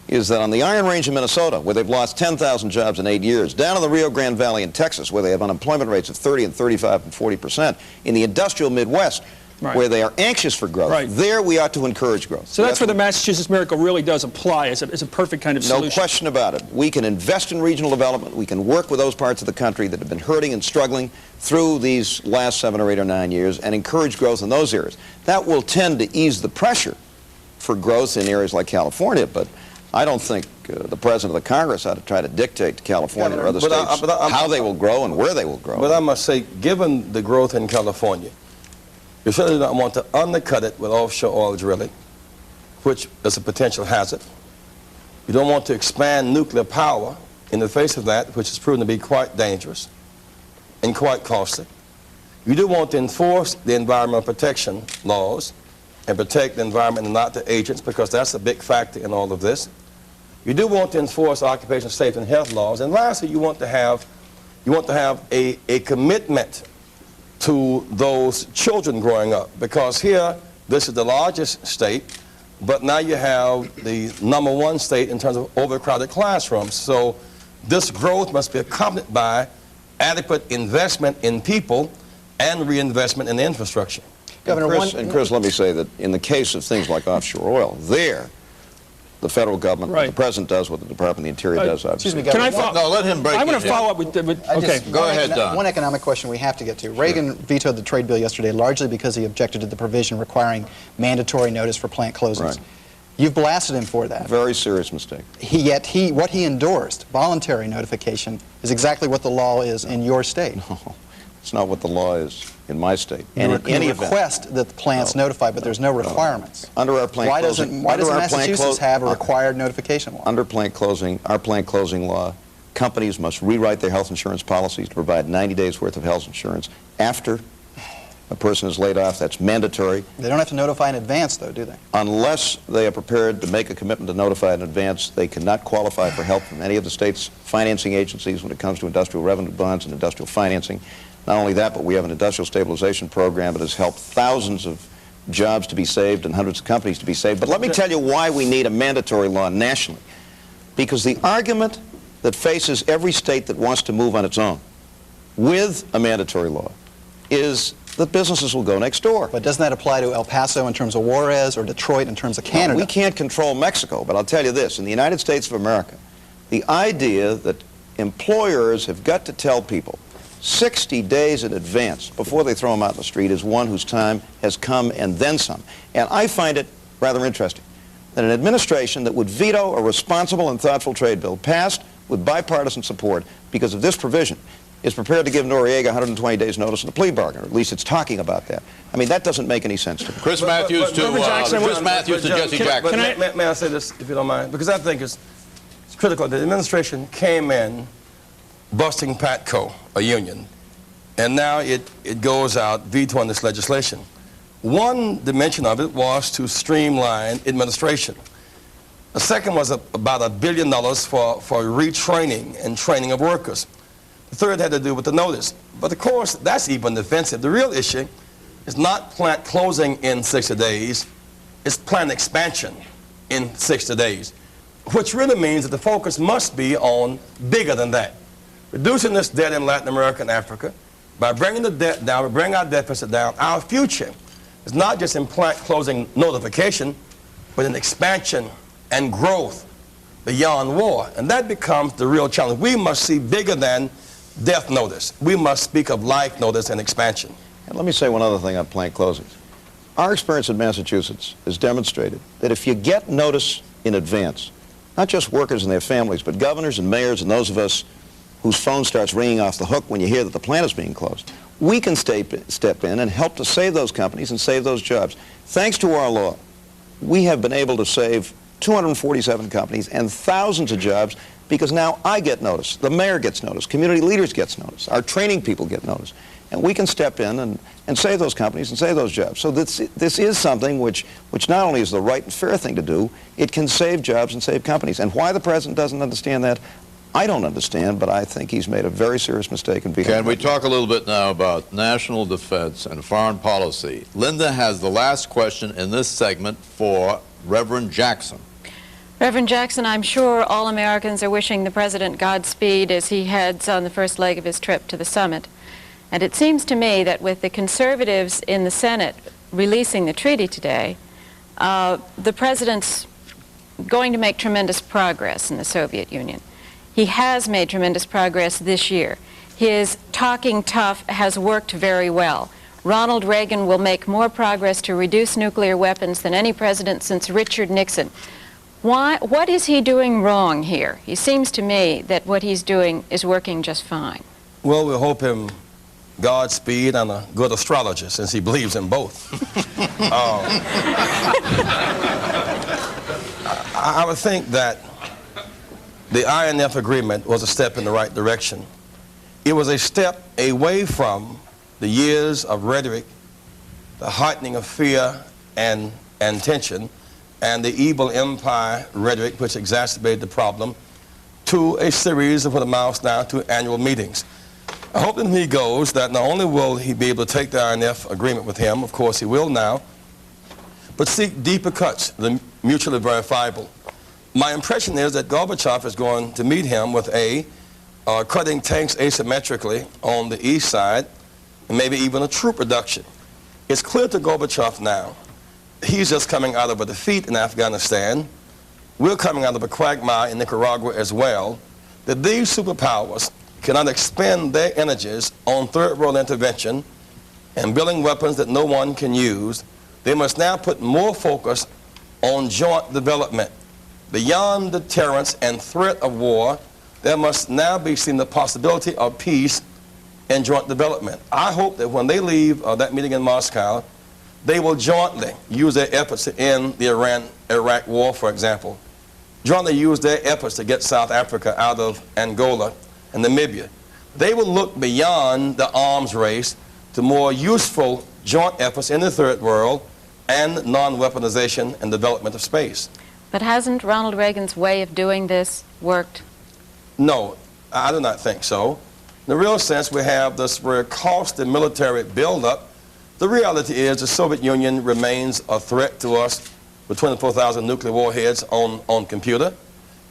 is that on the Iron Range of Minnesota, where they've lost 10,000 jobs in 8 years, down in the Rio Grande Valley in Texas, where they have unemployment rates of 30 and 35 and 40%, in the industrial Midwest, where they are anxious for growth, there we ought to encourage growth. So that's where the Massachusetts Miracle really does apply as a perfect kind of solution. No question about it. We can invest in regional development. We can work with those parts of the country that have been hurting and struggling through these last 7 or 8 or 9 years and encourage growth in those areas. That will tend to ease the pressure for growth in areas like California, but I don't think the President of the Congress ought to try to dictate to California or other states how they will grow and where they will grow. But I must say, given the growth in California, you certainly don't want to undercut it with offshore oil drilling, which is a potential hazard. You don't want to expand nuclear power in the face of that, which has proven to be quite dangerous and quite costly. You do want to enforce the environmental protection laws and protect the environment and not the agents, because that's a big factor in all of this. You do want to enforce occupational safety and health laws. And lastly, you want to have a commitment to those children growing up, because here, this is the largest state, but now you have the #1 state in terms of overcrowded classrooms. So this growth must be accompanied by adequate investment in people and reinvestment in the infrastructure. Governor, Chris, let me say that in the case of things like offshore oil, the federal government, the president does what the Department of the Interior does. Excuse me, Can Governor. I No, let him break I'm going it to follow up with okay. Go ahead, Don. One economic question we have to get to. Reagan vetoed the trade bill yesterday largely because he objected to the provision requiring mandatory notice for plant closings. Right. You've blasted him for that. Very serious mistake. Yet what he endorsed, voluntary notification, is exactly what the law is in your state. No, it's not what the law is in my state. And in any request that the plants notify, but there's no requirements. Under our plant closing, why doesn't Massachusetts have a required notification law? Under plant closing, our plant closing law, companies must rewrite their health insurance policies to provide 90 days worth of health insurance after a person is laid off. That's mandatory. They don't have to notify in advance, though, do they? Unless they are prepared to make a commitment to notify in advance, they cannot qualify for help from any of the state's financing agencies when it comes to industrial revenue bonds and industrial financing. Not only that, but we have an industrial stabilization program that has helped thousands of jobs to be saved and hundreds of companies to be saved. But let me tell you why we need a mandatory law nationally. Because the argument that faces every state that wants to move on its own with a mandatory law is that businesses will go next door. But doesn't that apply to El Paso in terms of Juarez or Detroit in terms of Canada? No, we can't control Mexico, but I'll tell you this. In the United States of America, the idea that employers have got to tell people 60 days in advance before they throw them out in the street is one whose time has come and then some. And I find it rather interesting that an administration that would veto a responsible and thoughtful trade bill passed with bipartisan support because of this provision is prepared to give Noriega 120 days notice in a plea bargain, or at least it's talking about that. I mean, that doesn't make any sense to me. Chris Matthews to Jesse Jackson. May I say this, if you don't mind? Because I think it's critical. The administration came in busting PATCO, a union, and now it goes out vetoing this legislation. One dimension of it was to streamline administration. The second was about $1 billion for retraining and training of workers. The third had to do with the notice. But of course, that's even defensive. The real issue is not plant closing in 60 days, it's plant expansion in 60 days, which really means that the focus must be on bigger than that. Reducing this debt in Latin America and Africa, by bringing the debt down, bringing our deficit down, our future is not just in plant closing notification, but in expansion and growth beyond war. And that becomes the real challenge. We must see bigger than death notice. We must speak of life notice and expansion. And let me say one other thing on plant closings. Our experience in Massachusetts has demonstrated that if you get notice in advance, not just workers and their families, but governors and mayors and those of us whose phone starts ringing off the hook when you hear that the plant is being closed, we can step in and help to save those companies and save those jobs. Thanks to our law, we have been able to save 247 companies and thousands of jobs because now I get notice, the mayor gets notice, community leaders get notice, our training people get notice, and we can step in and save those companies and save those jobs. So this is something which not only is the right and fair thing to do, it can save jobs and save companies. And why the president doesn't understand that, I don't understand, but I think he's made a very serious mistake in being... Can we talk a little bit now about national defense and foreign policy? Linda has the last question in this segment for Reverend Jackson. Reverend Jackson, I'm sure all Americans are wishing the President Godspeed as he heads on the first leg of his trip to the summit. And it seems to me that with the conservatives in the Senate releasing the treaty today, the President's going to make tremendous progress in the Soviet Union. He has made tremendous progress this year. His talking tough has worked very well. Ronald Reagan will make more progress to reduce nuclear weapons than any president since Richard Nixon. What is he doing wrong here? It seems to me that what he's doing is working just fine. Well, we hope him Godspeed and a good astrologer, since he believes in both. I would think that the INF agreement was a step in the right direction. It was a step away from the years of rhetoric, the heightening of fear and tension, and the evil empire rhetoric which exacerbated the problem, to a series of what amounts now to annual meetings. I hope that when he goes, that not only will he be able to take the INF agreement with him, of course he will now, but seek deeper cuts, the mutually verifiable. My impression is that Gorbachev is going to meet him with cutting tanks asymmetrically on the east side, and maybe even a troop reduction. It's clear to Gorbachev now, he's just coming out of a defeat in Afghanistan, we're coming out of a quagmire in Nicaragua as well, that these superpowers cannot expend their energies on third world intervention and building weapons that no one can use. They must now put more focus on joint development. Beyond deterrence and threat of war, there must now be seen the possibility of peace and joint development. I hope that when they leave that meeting in Moscow, they will jointly use their efforts to end the Iran-Iraq war, for example. Jointly use their efforts to get South Africa out of Angola and Namibia. They will look beyond the arms race to more useful joint efforts in the third world and non-weaponization and development of space. But hasn't Ronald Reagan's way of doing this worked? No, I do not think so. In the real sense, we have this very costly military buildup. The reality is the Soviet Union remains a threat to us with 24,000 nuclear warheads on computer,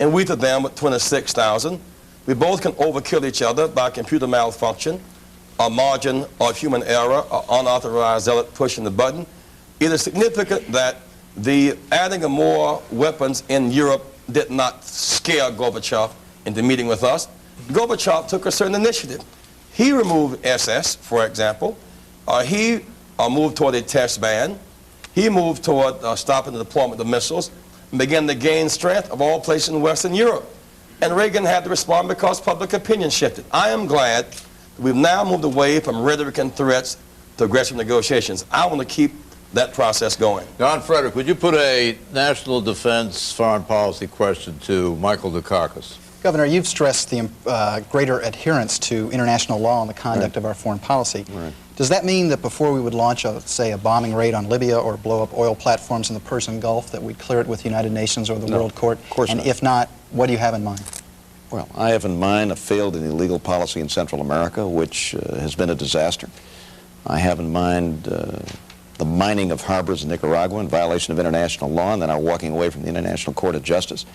and we to them with 26,000. We both can overkill each other by computer malfunction, a margin of human error, or unauthorized zealot pushing the button. It is significant that the adding of more weapons in Europe did not scare Gorbachev into meeting with us. Gorbachev took a certain initiative. He removed SS, for example. He moved toward a test ban. He moved toward stopping the deployment of missiles and began to gain strength of all places in Western Europe. And Reagan had to respond because public opinion shifted. I am glad that we've now moved away from rhetoric and threats to aggressive negotiations. I want to keep that process going. John Frederick, would you put a national defense foreign policy question to Michael Dukakis? Governor, you've stressed the greater adherence to international law and the conduct of our foreign policy. Right. Does that mean that before we would launch, say, a bombing raid on Libya or blow up oil platforms in the Persian Gulf, that we'd clear it with the United Nations or the World Court? Of course and not. if not, what do you have in mind? Well, I have in mind a failed and illegal policy in Central America, which has been a disaster. I have in mind the mining of harbors in Nicaragua in violation of international law and then our walking away from the International Court of Justice.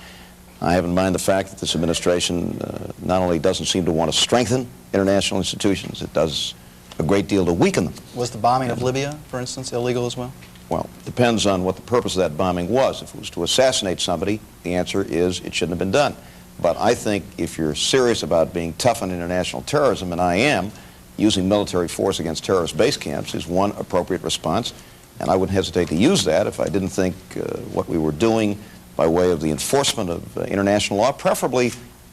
I have in mind the fact that this administration not only doesn't seem to want to strengthen international institutions, it does a great deal to weaken them. Was the bombing of Libya, for instance, illegal as well? Well, it depends on what the purpose of that bombing was. If it was to assassinate somebody, the answer is it shouldn't have been done. But I think if you're serious about being tough on international terrorism, and I am, using military force against terrorist base camps is one appropriate response. And I wouldn't hesitate to use that if I didn't think what we were doing by way of the enforcement of international law, preferably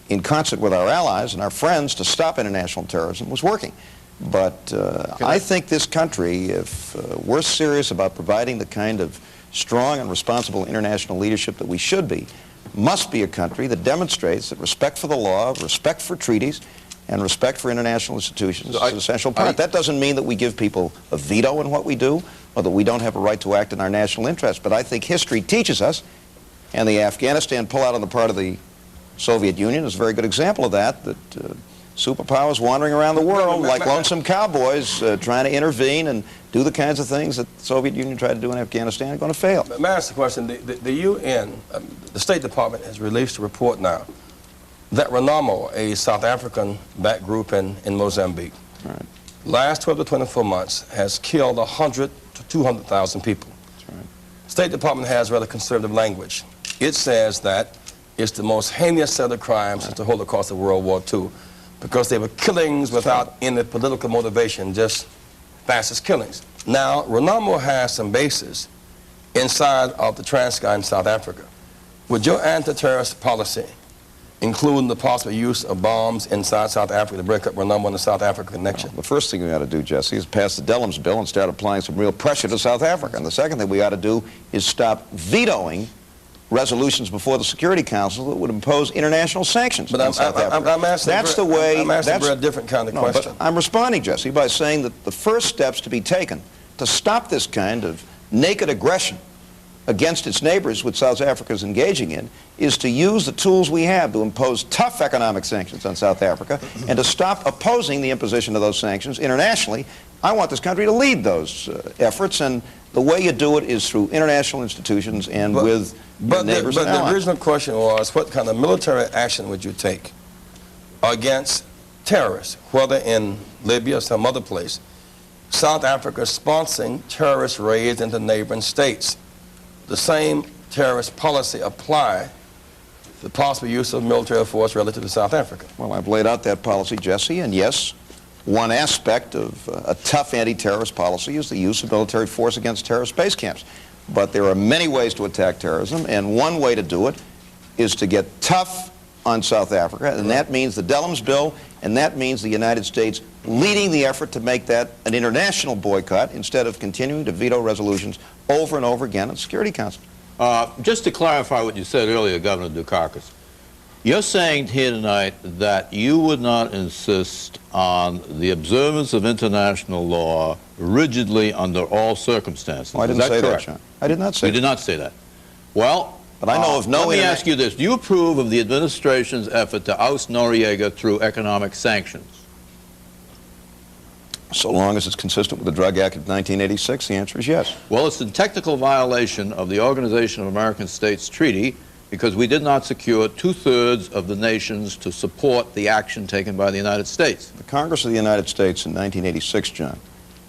in concert with our allies and our friends to stop international terrorism, was working. But I think this country, if we're serious about providing the kind of strong and responsible international leadership that we should be, must be a country that demonstrates that respect for the law, respect for treaties, and respect for international institutions is an essential part. That doesn't mean that we give people a veto in what we do, or that we don't have a right to act in our national interest. But I think history teaches us, and the Afghanistan pullout on the part of the Soviet Union is a very good example of that, that superpowers wandering around the world like lonesome cowboys trying to intervene and do the kinds of things that the Soviet Union tried to do in Afghanistan are going to fail. May I ask the question? The UN, the State Department has released a report now that RENAMO, a South African-backed group in Mozambique, last 12 to 24 months has killed 100 to 200,000 people. The State Department has rather conservative language. It says that it's the most heinous set of crimes since the Holocaust of World War II, because they were killings without any political motivation, just fascist killings. Now, RENAMO has some bases inside of the Transkei in South Africa. Would your anti-terrorist policy including the possible use of bombs inside South Africa to break up RENAMO and the South Africa connection? Well, the first thing we ought to do, Jesse, is pass the Dellums bill and start applying some real pressure to South Africa. And the second thing we ought to do is stop vetoing resolutions before the Security Council that would impose international sanctions on South Africa. I'm asking for a different kind of question. But I'm responding, Jesse, by saying that the first steps to be taken to stop this kind of naked aggression against its neighbors, which South Africa is engaging in, is to use the tools we have to impose tough economic sanctions on South Africa and to stop opposing the imposition of those sanctions internationally. I want this country to lead those efforts, and the way you do it is through international institutions and with your neighbors and allies. But the original question was, what kind of military action would you take against terrorists, whether in Libya or some other place? South Africa sponsoring terrorist raids into neighboring states. The same terrorist policy apply to the possible use of military force relative to South Africa. Well, I've laid out that policy, Jesse, and yes, one aspect of a tough anti-terrorist policy is the use of military force against terrorist base camps. But there are many ways to attack terrorism, and one way to do it is to get tough on South Africa, and that means the Dellums bill, and that means the United States leading the effort to make that an international boycott instead of continuing to veto resolutions over and over again at the Security Council. Just to clarify what you said earlier, Governor Dukakis, you're saying here tonight that you would not insist on the observance of international law rigidly under all circumstances. Well, I didn't say that, John. I did not say that. You did not say that. Well, but I know of no... Let me ask you this. Do you approve of the administration's effort to oust Noriega through economic sanctions? So long as it's consistent with the Drug Act of 1986, the answer is yes. Well, it's in technical violation of the Organization of American States Treaty because we did not secure 2/3 of the nations to support the action taken by the United States. The Congress of the United States in 1986, John,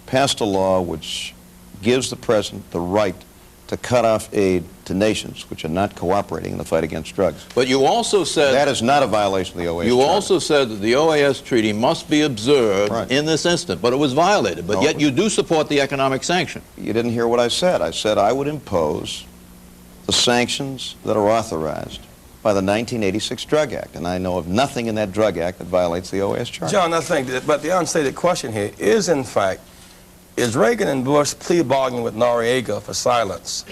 passed a law which gives the President the right to cut off aid to nations which are not cooperating in the fight against drugs. But you also said... That is not a violation of the OAS You Charter. also said that the OAS treaty must be observed in this instant, but it was violated. But yet you do support the economic sanction. You didn't hear what I said. I said I would impose the sanctions that are authorized by the 1986 Drug Act, and I know of nothing in that Drug Act that violates the OAS Charter. John, I think that, but the unstated question here is, in fact, is Reagan and Bush plea bargaining with Noriega for silence?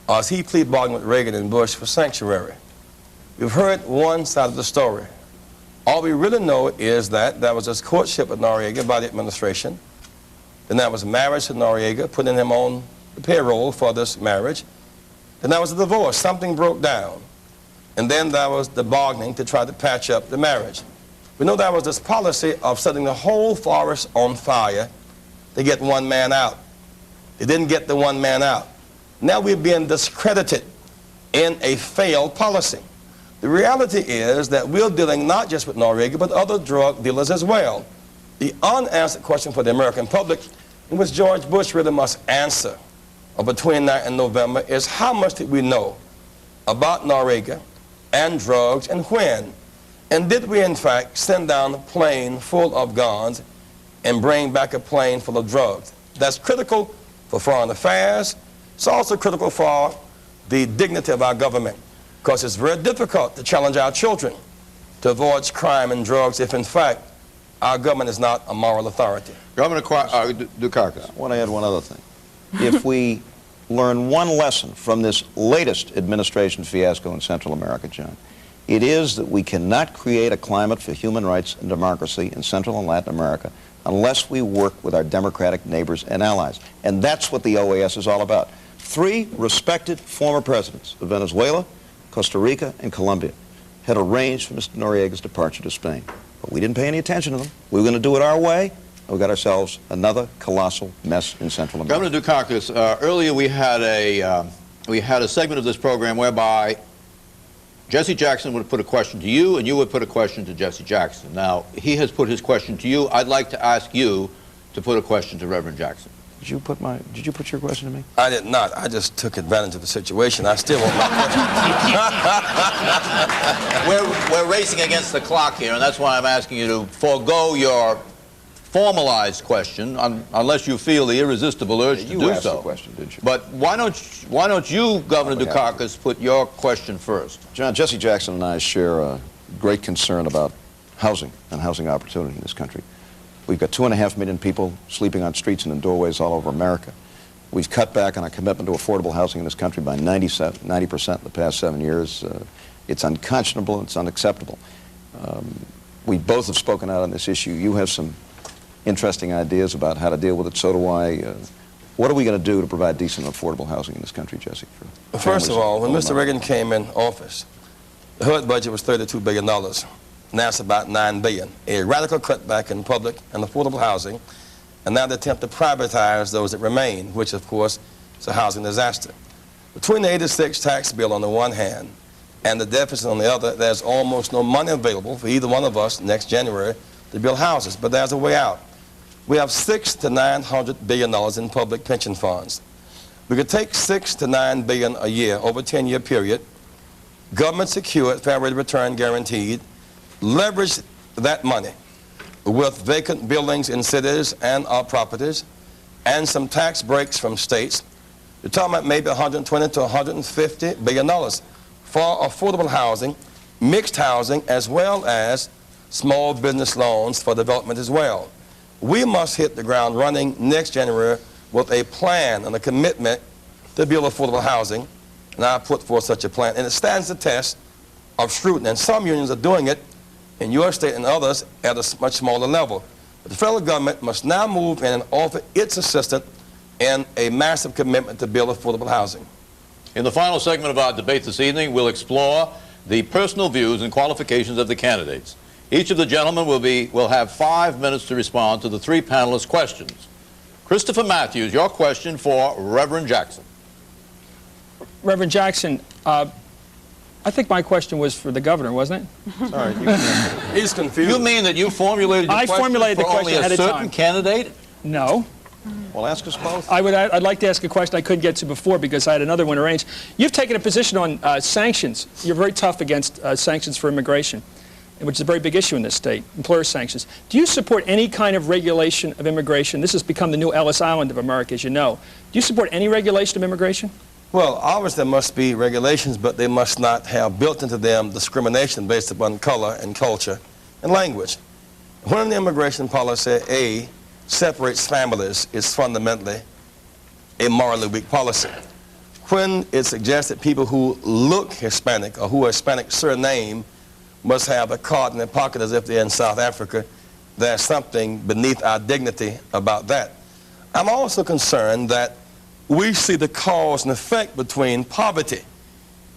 Or is he plea bargaining with Reagan and Bush for sanctuary? We've heard one side of the story. All we really know is that there was this courtship with Noriega by the administration. Then there was marriage to Noriega, putting him on the payroll for this marriage. Then there was a divorce. Something broke down. And then there was the bargaining to try to patch up the marriage. We know there was this policy of setting the whole forest on fire to get one man out. They didn't get the one man out. Now we're being discredited in a failed policy. The reality is that we're dealing not just with Noriega, but other drug dealers as well. The unanswered question for the American public, in which George Bush really must answer between now and November, is how much did we know about Noriega and drugs and when? And did we in fact send down a plane full of guns and bring back a plane full of drugs? That's critical for foreign affairs. It's also critical for the dignity of our government, because it's very difficult to challenge our children to avoid crime and drugs if in fact our government is not a moral authority. Governor Dukakis, I want to add one other thing. If we learn one lesson from this latest administration fiasco in Central America, John, it is that we cannot create a climate for human rights and democracy in Central and Latin America unless we work with our democratic neighbors and allies. And that's what the OAS is all about. 3 respected former presidents of Venezuela, Costa Rica, and Colombia had arranged for Mr. Noriega's departure to Spain. But we didn't pay any attention to them. We were going to do it our way, and we got ourselves another colossal mess in Central America. Governor Dukakis, earlier we had a segment of this program whereby Jesse Jackson would put a question to you, and you would put a question to Jesse Jackson. Now, he has put his question to you. I'd like to ask you to put a question to Reverend Jackson. Did you put your question to me? I did not. I just took advantage of the situation. I still want my question. We're racing against the clock here, and that's why I'm asking you to forego your formalized question unless you feel the irresistible urge to do so. You asked the question, didn't you? But why don't you, Governor Dukakis, put your question first? John, Jesse Jackson and I share a great concern about housing and housing opportunity in this country. We've got 2.5 million people sleeping on streets and in doorways all over America. We've cut back on our commitment to affordable housing in this country by 90% in the past 7 years. It's unconscionable. It's unacceptable. We both have spoken out on this issue. You have some interesting ideas about how to deal with it. So do I. What are we going to do to provide decent and affordable housing in this country, Jesse? First of all, when Mr. Reagan came in office, the HUD budget was $32 billion. Now it's about $9 billion. A radical cutback in public and affordable housing, and now the attempt to privatize those that remain, which of course is a housing disaster. Between the '86 tax bill on the one hand and the deficit on the other, there's almost no money available for either one of us next January to build houses, but there's a way out. We have $600 to $900 billion in public pension funds. We could take $6 to $9 billion a year over a 10-year period, government secured, fair rate of return guaranteed, leverage that money with vacant buildings in cities and our properties, and some tax breaks from states. You're talking about maybe $120 to $150 billion for affordable housing, mixed housing, as well as small business loans for development as well. We must hit the ground running next January with a plan and a commitment to build affordable housing, and I put forth such a plan, and it stands the test of scrutiny, and some unions are doing it in your state and others at a much smaller level. But the federal government must now move in and offer its assistance in a massive commitment to build affordable housing. In the final segment of our debate this evening, we'll explore the personal views and qualifications of the candidates. Each of the gentlemen will have 5 minutes to respond to the three panelists' questions. Christopher Matthews, your question for Reverend Jackson. Reverend Jackson, I think my question was for the governor, wasn't it? Sorry. He's confused. You mean that you formulated your question formulated the for question only ahead a of certain time. candidate? No. Well, ask us both. I'd like to ask a question I couldn't get to before because I had another one arranged. You've taken a position on sanctions. You're very tough against sanctions for immigration, which is a very big issue in this state, employer sanctions. Do you support any kind of regulation of immigration? This has become the new Ellis Island of America, as you know. Do you support any regulation of immigration? Well, obviously there must be regulations, but they must not have built into them discrimination based upon color and culture and language. When the immigration policy, A, separates families, is fundamentally a morally weak policy. When it suggests that people who look Hispanic or who are Hispanic surname must have a card in their pocket as if they're in South Africa, there's something beneath our dignity about that. I'm also concerned that we see the cause and effect between poverty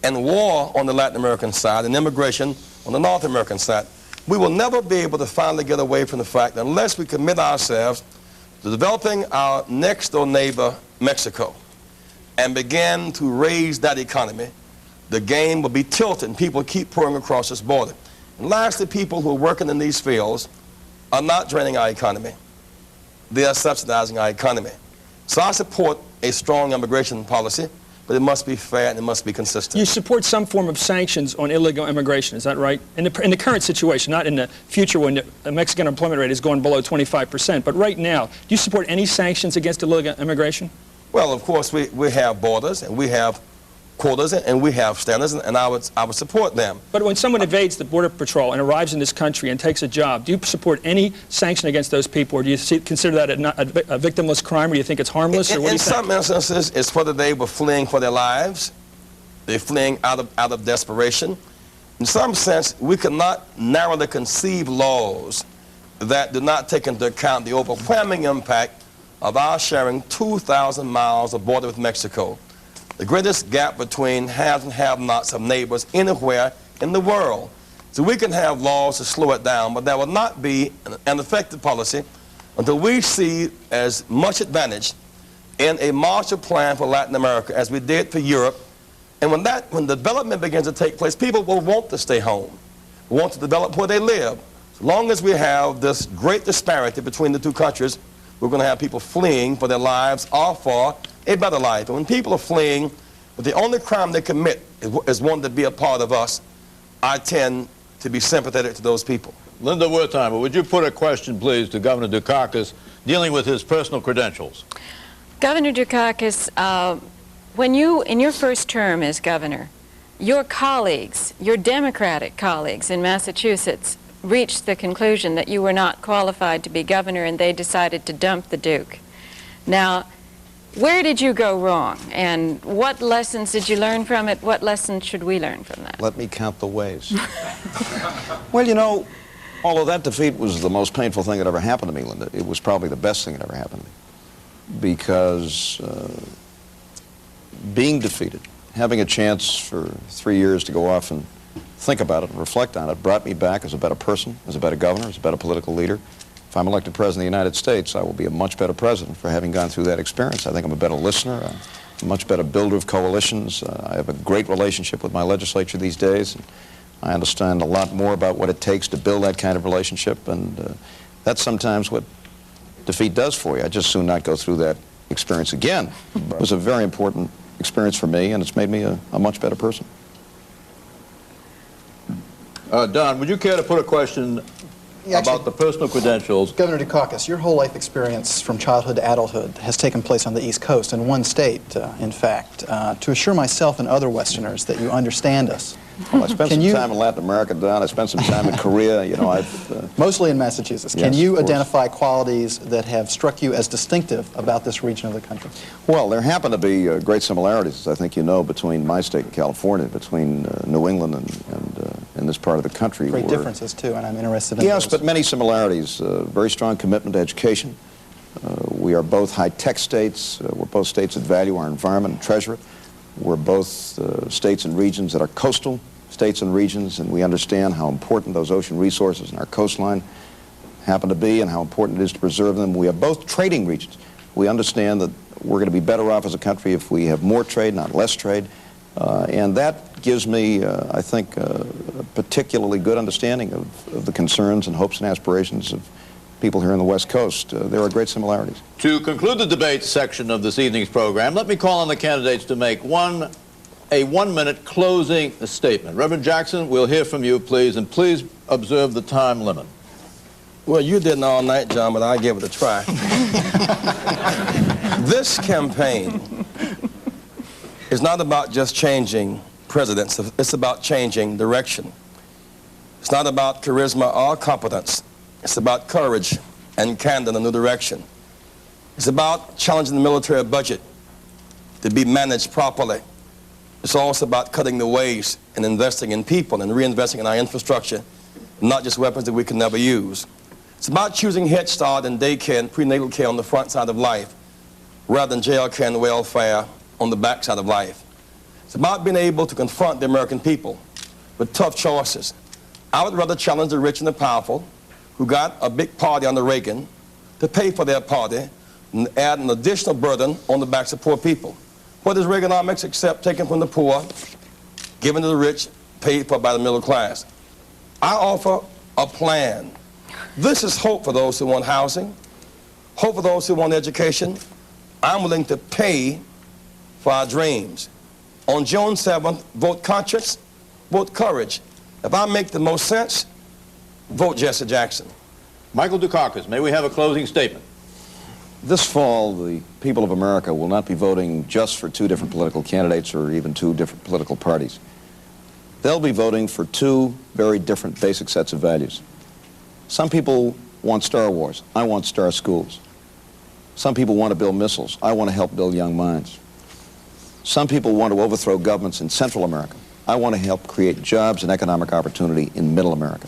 and war on the Latin American side and immigration on the North American side. We will never be able to finally get away from the fact that unless we commit ourselves to developing our next door neighbor, Mexico, and begin to raise that economy, the game will be tilted and people keep pouring across this border. And lastly, people who are working in these fields are not draining our economy. They are subsidizing our economy. So I support a strong immigration policy, but it must be fair and it must be consistent. You support some form of sanctions on illegal immigration, is that right? In the current situation, not in the future when the Mexican unemployment rate is going below 25%, but right now, do you support any sanctions against illegal immigration? Well, of course, we have borders and we have quotas and we have standards, and I would support them. But when someone evades the Border Patrol and arrives in this country and takes a job, do you support any sanction against those people, or do you consider that a victimless crime, or do you think it's harmless? Or what do you think? In some instances, it's whether they were fleeing for their lives, they're fleeing out of desperation. In some sense, we cannot narrowly conceive laws that do not take into account the overwhelming impact of our sharing 2,000 miles of border with Mexico, the greatest gap between haves and have-nots of neighbors anywhere in the world. So we can have laws to slow it down, but that will not be an effective policy until we see as much advantage in a Marshall Plan for Latin America as we did for Europe. And when development begins to take place, people will want to stay home, want to develop where they live. As long as we have this great disparity between the two countries, we're going to have people fleeing for their lives or for a better life. And when people are fleeing, but the only crime they commit is one to be a part of us, I tend to be sympathetic to those people. Linda Wertheimer, would you put a question, please, to Governor Dukakis dealing with his personal credentials? Governor Dukakis, when you, in your first term as governor, your colleagues, your Democratic colleagues in Massachusetts, reached the conclusion that you were not qualified to be governor, and they decided to dump the Duke. Now, where did you go wrong, and what lessons did you learn from it? What lessons should we learn from that? Let me count the ways. Well, you know, although that defeat was the most painful thing that ever happened to me, Linda, it was probably the best thing that ever happened to me. Because being defeated, having a chance for 3 years to go off and think about it and reflect on it, brought me back as a better person, as a better governor, as a better political leader. If I'm elected President of the United States, I will be a much better president for having gone through that experience. I think I'm a better listener, a much better builder of coalitions. I have a great relationship with my legislature these days. And I understand a lot more about what it takes to build that kind of relationship, and that's sometimes what defeat does for you. I'd just soon not go through that experience again. It was a very important experience for me, and it's made me a much better person. Don, would you care to put a question about the personal credentials? Governor Dukakis, your whole life experience from childhood to adulthood has taken place on the East Coast, in one state, in fact. To assure myself and other Westerners that you understand us. Well, I spent some time in Latin America, Don. I spent some time in Korea. You know, I've... Mostly in Massachusetts. Yes, can you of course. identify qualities that have struck you as distinctive about this region of the country? Well, there happen to be great similarities, as I think you know, between my state and California, between New England and this part of the country. Great differences, too, and I'm interested in Yes, those. but many similarities. Very strong commitment to education. We are both high-tech states. We're both states that value our environment and treasure it. We're both states and regions that are coastal states and regions, and we understand how important those ocean resources and our coastline happen to be and how important it is to preserve them. We are both trading regions. We understand that we're going to be better off as a country if we have more trade, not less trade. And that gives me, I think, a particularly good understanding of the concerns and hopes and aspirations of people here on the West Coast. There are great similarities. To conclude the debate section of this evening's program, let me call on the candidates to make a one-minute closing statement. Reverend Jackson, we'll hear from you, please, and please observe the time limit. Well, you didn't all night, John, but I gave it a try. This campaign is not about just changing presidents. It's about changing direction. It's not about charisma or competence. It's about courage and candor in a new direction. It's about challenging the military budget to be managed properly. It's also about cutting the waste and investing in people and reinvesting in our infrastructure, not just weapons that we can never use. It's about choosing Head Start and daycare and prenatal care on the front side of life rather than jail care and welfare on the back side of life. It's about being able to confront the American people with tough choices. I would rather challenge the rich and the powerful who got a big party under Reagan to pay for their party and add an additional burden on the backs of poor people. What is Reaganomics except taking from the poor, giving to the rich, paid for by the middle class? I offer a plan. This is hope for those who want housing, hope for those who want education. I'm willing to pay for our dreams. On June 7th, vote conscience, vote courage. If I make the most sense, vote Jesse Jackson. Michael Dukakis, may we have a closing statement? This fall, the people of America will not be voting just for two different political candidates or even two different political parties. They'll be voting for two very different basic sets of values. Some people want Star Wars. I want Star Schools. Some people want to build missiles. I want to help build young minds. Some people want to overthrow governments in Central America. I want to help create jobs and economic opportunity in Middle America.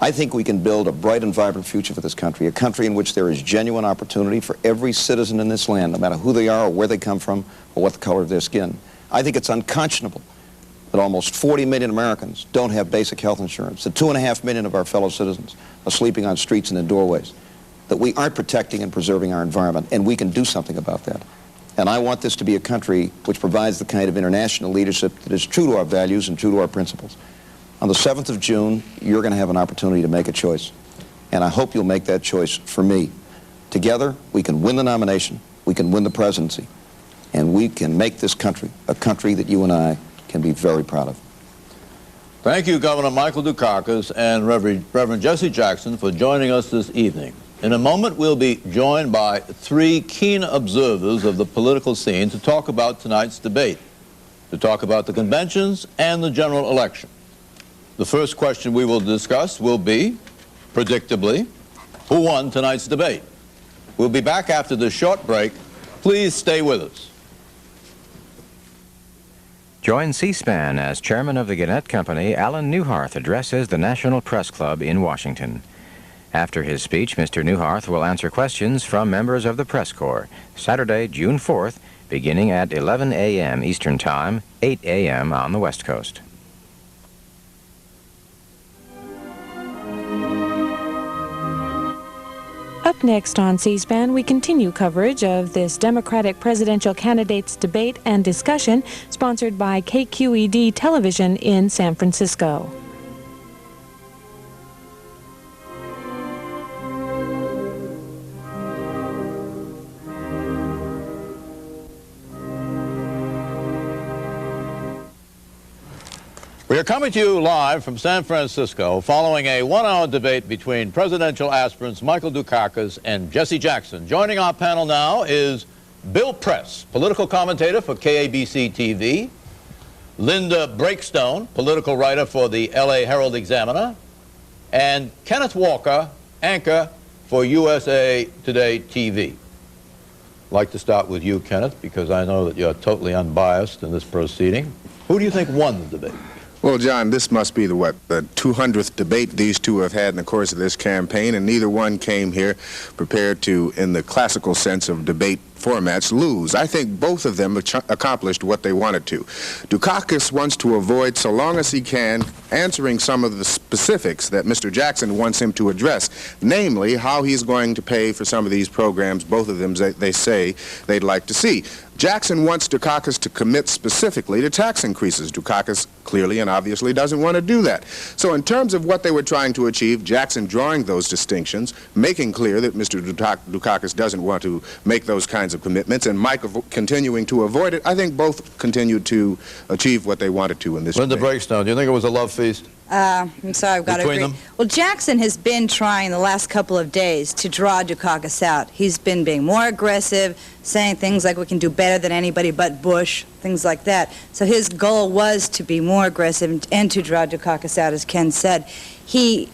I think we can build a bright and vibrant future for this country, a country in which there is genuine opportunity for every citizen in this land, no matter who they are or where they come from or what the color of their skin. I think it's unconscionable that almost 40 million Americans don't have basic health insurance, that 2.5 million of our fellow citizens are sleeping on streets and in doorways, that we aren't protecting and preserving our environment, and we can do something about that. And I want this to be a country which provides the kind of international leadership that is true to our values and true to our principles. On the 7th of June, you're going to have an opportunity to make a choice. And I hope you'll make that choice for me. Together, we can win the nomination, we can win the presidency, and we can make this country a country that you and I can be very proud of. Thank you, Governor Michael Dukakis and Reverend Jesse Jackson for joining us this evening. In a moment, we'll be joined by three keen observers of the political scene to talk about tonight's debate, to talk about the conventions and the general election. The first question we will discuss will be, predictably, who won tonight's debate? We'll be back after this short break. Please stay with us. Join C-SPAN as chairman of the Gannett Company, Alan Newharth addresses the National Press Club in Washington. After his speech, Mr. Newharth will answer questions from members of the press corps, Saturday, June 4th, beginning at 11 a.m. Eastern Time, 8 a.m. on the West Coast. Up next on C-SPAN, we continue coverage of this Democratic presidential candidates debate and discussion sponsored by KQED Television in San Francisco. We are coming to you live from San Francisco following a one-hour debate between presidential aspirants Michael Dukakis and Jesse Jackson. Joining our panel now is Bill Press, political commentator for KABC TV, Linda Breakstone, political writer for the LA Herald Examiner, and Kenneth Walker, anchor for USA Today TV. I'd like to start with you, Kenneth, because I know that you're totally unbiased in this proceeding. Who do you think won the debate? Well, John, this must be the 200th debate these two have had in the course of this campaign, and neither one came here prepared to, in the classical sense of debate formats, lose. I think both of them accomplished what they wanted to. Dukakis wants to avoid, so long as he can, answering some of the specifics that Mr. Jackson wants him to address, namely how he's going to pay for some of these programs both of them they say they'd like to see. Jackson wants Dukakis to commit specifically to tax increases. Dukakis clearly and obviously doesn't want to do that. So in terms of what they were trying to achieve, Jackson drawing those distinctions, making clear that Mr. Dukakis doesn't want to make those kinds of commitments, and Mike continuing to avoid it, I think both continued to achieve what they wanted to in this Linda debate. Breakstone, do you think it was a love feast? I'm sorry, I've got to agree. Between them? Well, Jackson has been trying the last couple of days to draw Dukakis out. He's been being more aggressive, saying things like we can do better than anybody but Bush, things like that. So his goal was to be more aggressive and to draw Dukakis out, as Ken said. He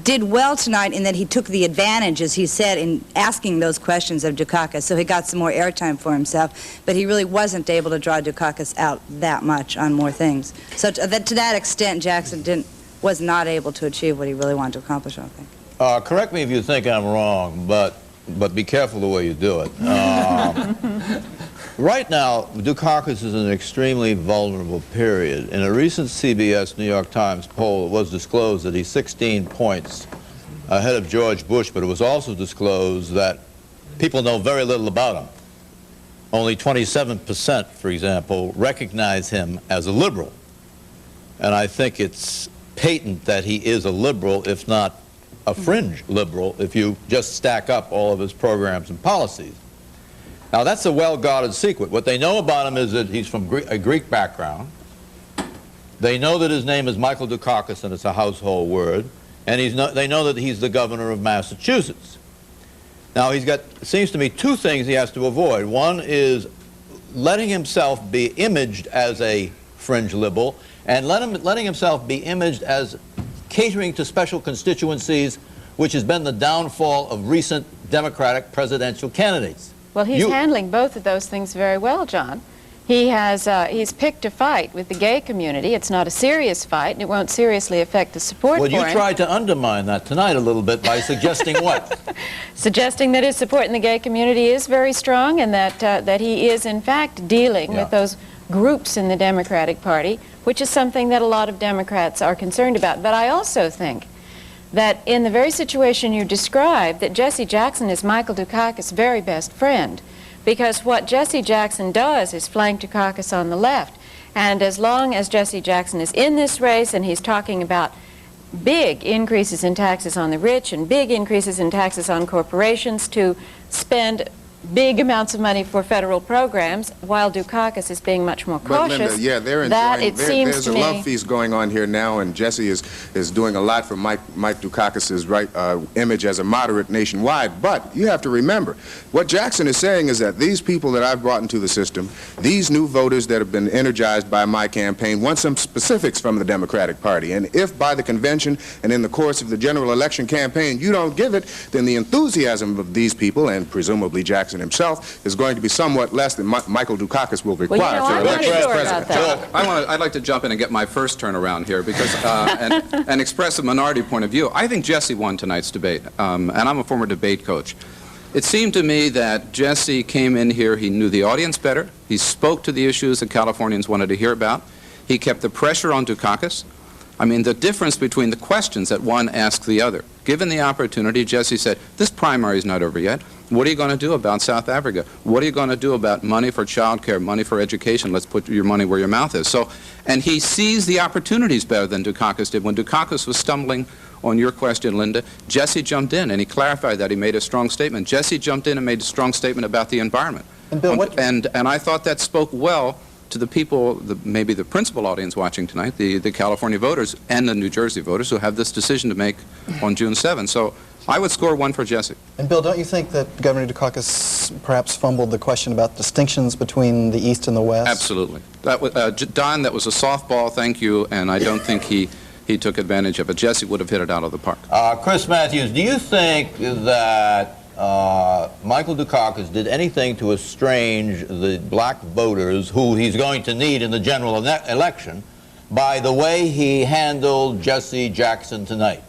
did well tonight in that he took the advantage, as he said, in asking those questions of Dukakis, so he got some more airtime for himself, but he really wasn't able to draw Dukakis out that much on more things. So to that extent, Jackson was not able to achieve what he really wanted to accomplish, I think. Correct me if you think I'm wrong, but be careful the way you do it. Right now, Dukakis is in an extremely vulnerable period. In a recent CBS New York Times poll, it was disclosed that he's 16 points ahead of George Bush, but it was also disclosed that people know very little about him. Only 27%, for example, recognize him as a liberal. And I think it's patent that he is a liberal, if not a fringe liberal, if you just stack up all of his programs and policies. Now, that's a well-guarded secret. What they know about him is that he's from a Greek background. They know that his name is Michael Dukakis, and it's a household word. And they know that he's the governor of Massachusetts. Now, he's got, it seems to me, two things he has to avoid. One is letting himself be imaged as a fringe liberal, and letting himself be imaged as catering to special constituencies, which has been the downfall of recent Democratic presidential candidates. Well, he's handling both of those things very well, John. He's picked a fight with the gay community. It's not a serious fight, and it won't seriously affect the support for him. Well, you tried to undermine that tonight a little bit by suggesting what? Suggesting that his support in the gay community is very strong, and that he is, in fact, dealing with those groups in the Democratic Party, which is something that a lot of Democrats are concerned about. But I also think that in the very situation you described, that Jesse Jackson is Michael Dukakis' very best friend, because what Jesse Jackson does is flank Dukakis on the left. And as long as Jesse Jackson is in this race and he's talking about big increases in taxes on the rich and big increases in taxes on corporations to spend big amounts of money for federal programs, while Dukakis is being much more cautious. But Linda, yeah, they're enjoying, there's a love feast going on here now, and Jesse is doing a lot for Mike Dukakis' image as a moderate nationwide. But you have to remember, what Jackson is saying is that these people that I've brought into the system, these new voters that have been energized by my campaign, want some specifics from the Democratic Party. And if by the convention and in the course of the general election campaign you don't give it, then the enthusiasm of these people, and presumably Jackson himself, is going to be somewhat less than Michael Dukakis will require for election as president. I'd like to jump in and get my first turn around here because and express a minority point of view. I think Jesse won tonight's debate, and I'm a former debate coach. It seemed to me that Jesse came in here, he knew the audience better, he spoke to the issues that Californians wanted to hear about, he kept the pressure on Dukakis. I mean, the difference between the questions that one asked the other. Given the opportunity, Jesse said, this primary is not over yet. What are you going to do about South Africa? What are you going to do about money for child care, money for education? Let's put your money where your mouth is. So, and he sees the opportunities better than Dukakis did. When Dukakis was stumbling on your question, Linda, Jesse jumped in and he clarified that. He made a strong statement. Jesse jumped in and made a strong statement about the environment. And Bill, and I thought that spoke well to the people, maybe the principal audience watching tonight, the California voters and the New Jersey voters who have this decision to make on June 7th. So I would score 1 for Jesse. And Bill, don't you think that Governor Dukakis perhaps fumbled the question about distinctions between the East and the West? Absolutely. That was, Don, that was a softball, thank you, and I don't think he took advantage of it. Jesse would have hit it out of the park. Chris Matthews, do you think that Michael Dukakis did anything to estrange the black voters who he's going to need in the general election by the way he handled Jesse Jackson tonight?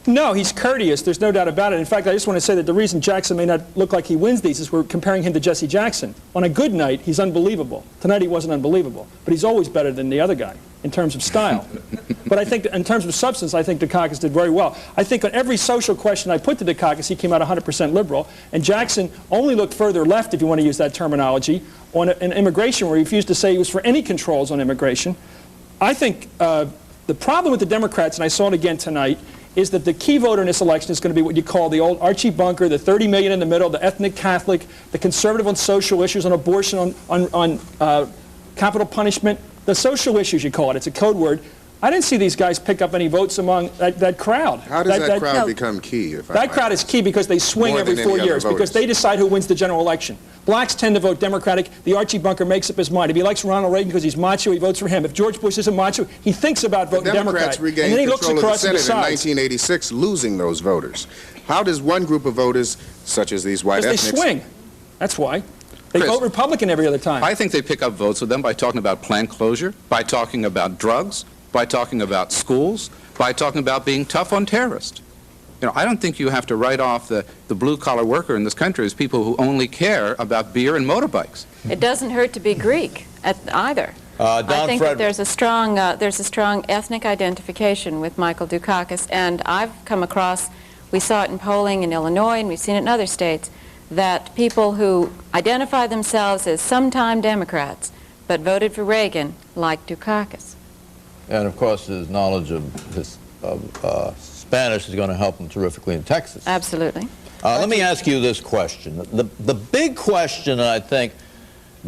No, he's courteous. There's no doubt about it. In fact, I just want to say that the reason Jackson may not look like he wins these is we're comparing him to Jesse Jackson. On a good night, he's unbelievable. Tonight, he wasn't unbelievable. But he's always better than the other guy in terms of style. But I think in terms of substance, I think Dukakis did very well. I think on every social question I put to Dukakis, he came out 100% liberal. And Jackson only looked further left, if you want to use that terminology, on immigration, where he refused to say he was for any controls on immigration. I think the problem with the Democrats, and I saw it again tonight, is that the key voter in this election is going to be what you call the old Archie Bunker, the 30 million in the middle, the ethnic Catholic, the conservative on social issues, on abortion, on capital punishment, the social issues you call it. It's a code word. I didn't see these guys pick up any votes among that crowd. How does that crowd become key? That crowd is key because they swing every 4 years, because they decide who wins the general election. Blacks tend to vote Democratic. The Archie Bunker makes up his mind. If he likes Ronald Reagan because he's macho, he votes for him. If George Bush isn't macho, he thinks about voting Democrat. The Democrats regained control of the Senate in 1986, losing those voters. How does one group of voters, such as these white ethnics... Because they swing. That's why. They vote Republican every other time. I think they pick up votes with them by talking about plant closure, by talking about drugs, by talking about schools, by talking about being tough on terrorists. You know, I don't think you have to write off the blue-collar worker in this country as people who only care about beer and motorbikes. It doesn't hurt to be Greek either. I think that there's a strong ethnic identification with Michael Dukakis, and I've come across, we saw it in polling in Illinois, and we've seen it in other states, that people who identify themselves as sometime Democrats but voted for Reagan like Dukakis. And of course, his knowledge of Spanish is going to help him terrifically in Texas. Absolutely. Let me ask you this question. The big question I think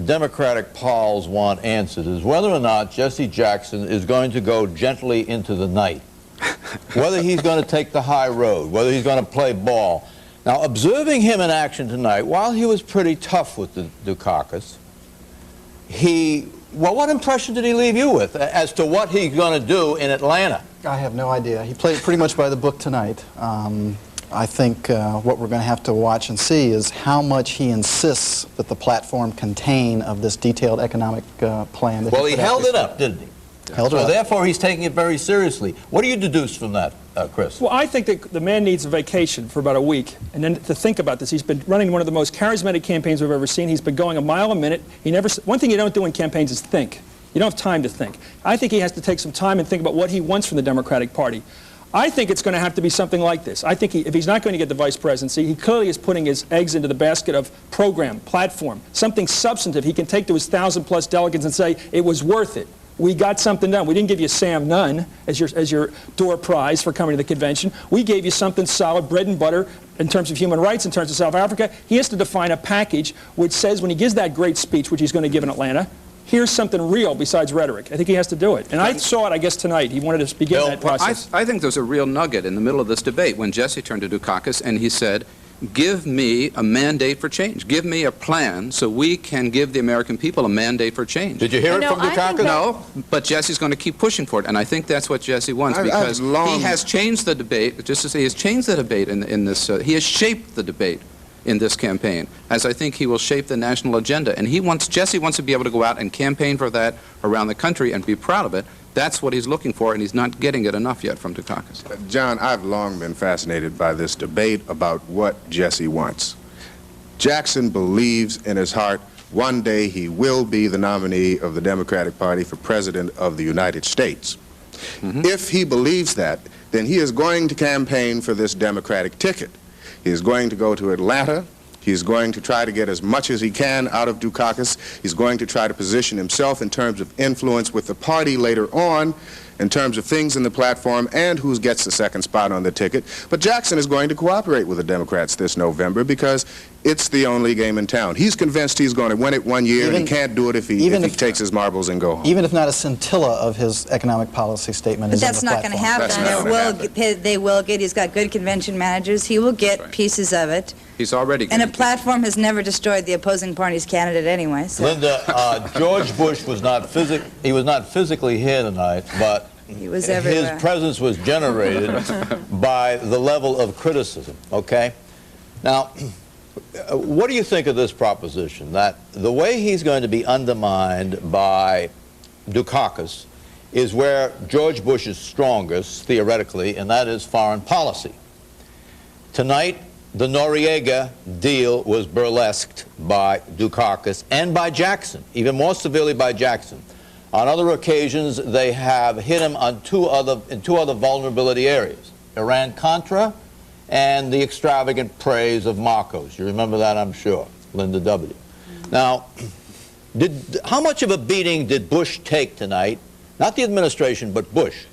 Democratic polls want answered is whether or not Jesse Jackson is going to go gently into the night, whether he's going to take the high road, whether he's going to play ball. Now, observing him in action tonight, while he was pretty tough with the Dukakis, well, what impression did he leave you with as to what he's going to do in Atlanta? I have no idea. He played pretty much by the book tonight. I think what we're going to have to watch and see is how much he insists that the platform contain of this detailed economic plan. Well, he held it up, didn't he? Held it up. Therefore, he's taking it very seriously. What do you deduce from that, Chris? Well, I think that the man needs a vacation for about a week, and then to think about this. He's been running one of the most charismatic campaigns we've ever seen. He's been going a mile a minute. One thing you don't do in campaigns is think. You don't have time to think. I think he has to take some time and think about what he wants from the Democratic Party. I think it's going to have to be something like this. I think if he's not going to get the vice presidency, he clearly is putting his eggs into the basket of program, platform, something substantive he can take to his 1,000-plus delegates and say, it was worth it. We got something done. We didn't give you Sam Nunn as your door prize for coming to the convention. We gave you something solid, bread and butter, in terms of human rights, in terms of South Africa. He has to define a package which says when he gives that great speech, which he's going to give in Atlanta, here's something real besides rhetoric. I think he has to do it. And I saw it, I guess, tonight. He wanted to begin that process. I think there's a real nugget in the middle of this debate when Jesse turned to Dukakis and he said, give me a mandate for change. Give me a plan so we can give the American people a mandate for change. Did you hear it from Dukakis? No, but Jesse's going to keep pushing for it, and I think that's what Jesse wants because he has changed the debate, just to say he has changed the debate in this, he has shaped the debate in this campaign, as I think he will shape the national agenda. And Jesse wants to be able to go out and campaign for that around the country and be proud of it. That's what he's looking for, and he's not getting it enough yet from Dukakis. John, I've long been fascinated by this debate about what Jesse wants. Jackson believes in his heart one day he will be the nominee of the Democratic Party for President of the United States. If he believes that, then he is going to campaign for this Democratic ticket. He is going to go to Atlanta. He's going to try to get as much as he can out of Dukakis. He's going to try to position himself in terms of influence with the party later on, in terms of things in the platform and who gets the second spot on the ticket. But Jackson is going to cooperate with the Democrats this November because it's the only game in town. He's convinced he's going to win it one year, and he can't do it if he takes his marbles and go home. Even if not a scintilla of his economic policy statement But is on that's the not going to happen. They will get, he's got good convention managers. He will get pieces of it. He's already And a platform has never destroyed the opposing party's candidate anyway. So. Linda, George Bush was not physically here tonight, but he was everywhere. His presence was generated by the level of criticism, okay? Now, what do you think of this proposition, that the way he's going to be undermined by Dukakis is where George Bush is strongest, theoretically, and that is foreign policy? Tonight, the Noriega deal was burlesqued by Dukakis and by Jackson, even more severely by Jackson. On other occasions, they have hit him on two other vulnerability areas, Iran-Contra and the extravagant praise of Marcos. You remember that, I'm sure, Linda W. Now, how much of a beating did Bush take tonight? Not the administration, but Bush.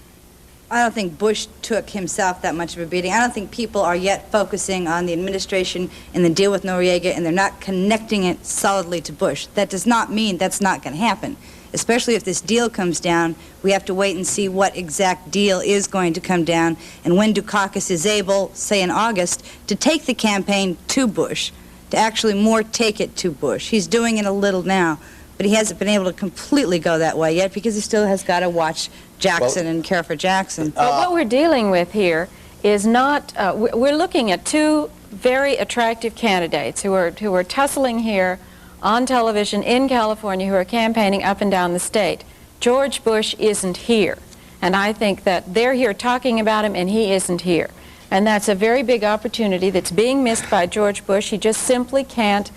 I don't think Bush took himself that much of a beating. I don't think people are yet focusing on the administration and the deal with Noriega, and they're not connecting it solidly to Bush. That does not mean that's not going to happen. Especially if this deal comes down, we have to wait and see what exact deal is going to come down, and when Dukakis is able, say in August, to take the campaign to Bush, to actually more take it to Bush. He's doing it a little now, but he hasn't been able to completely go that way yet because he still has got to watch Jackson and care for Jackson. But what we're dealing with here is not, we're looking at two very attractive candidates who are tussling here on television in California, who are campaigning up and down the state. George Bush isn't here, and I think that they're here talking about him and he isn't here. And that's a very big opportunity that's being missed by George Bush. He just simply can't,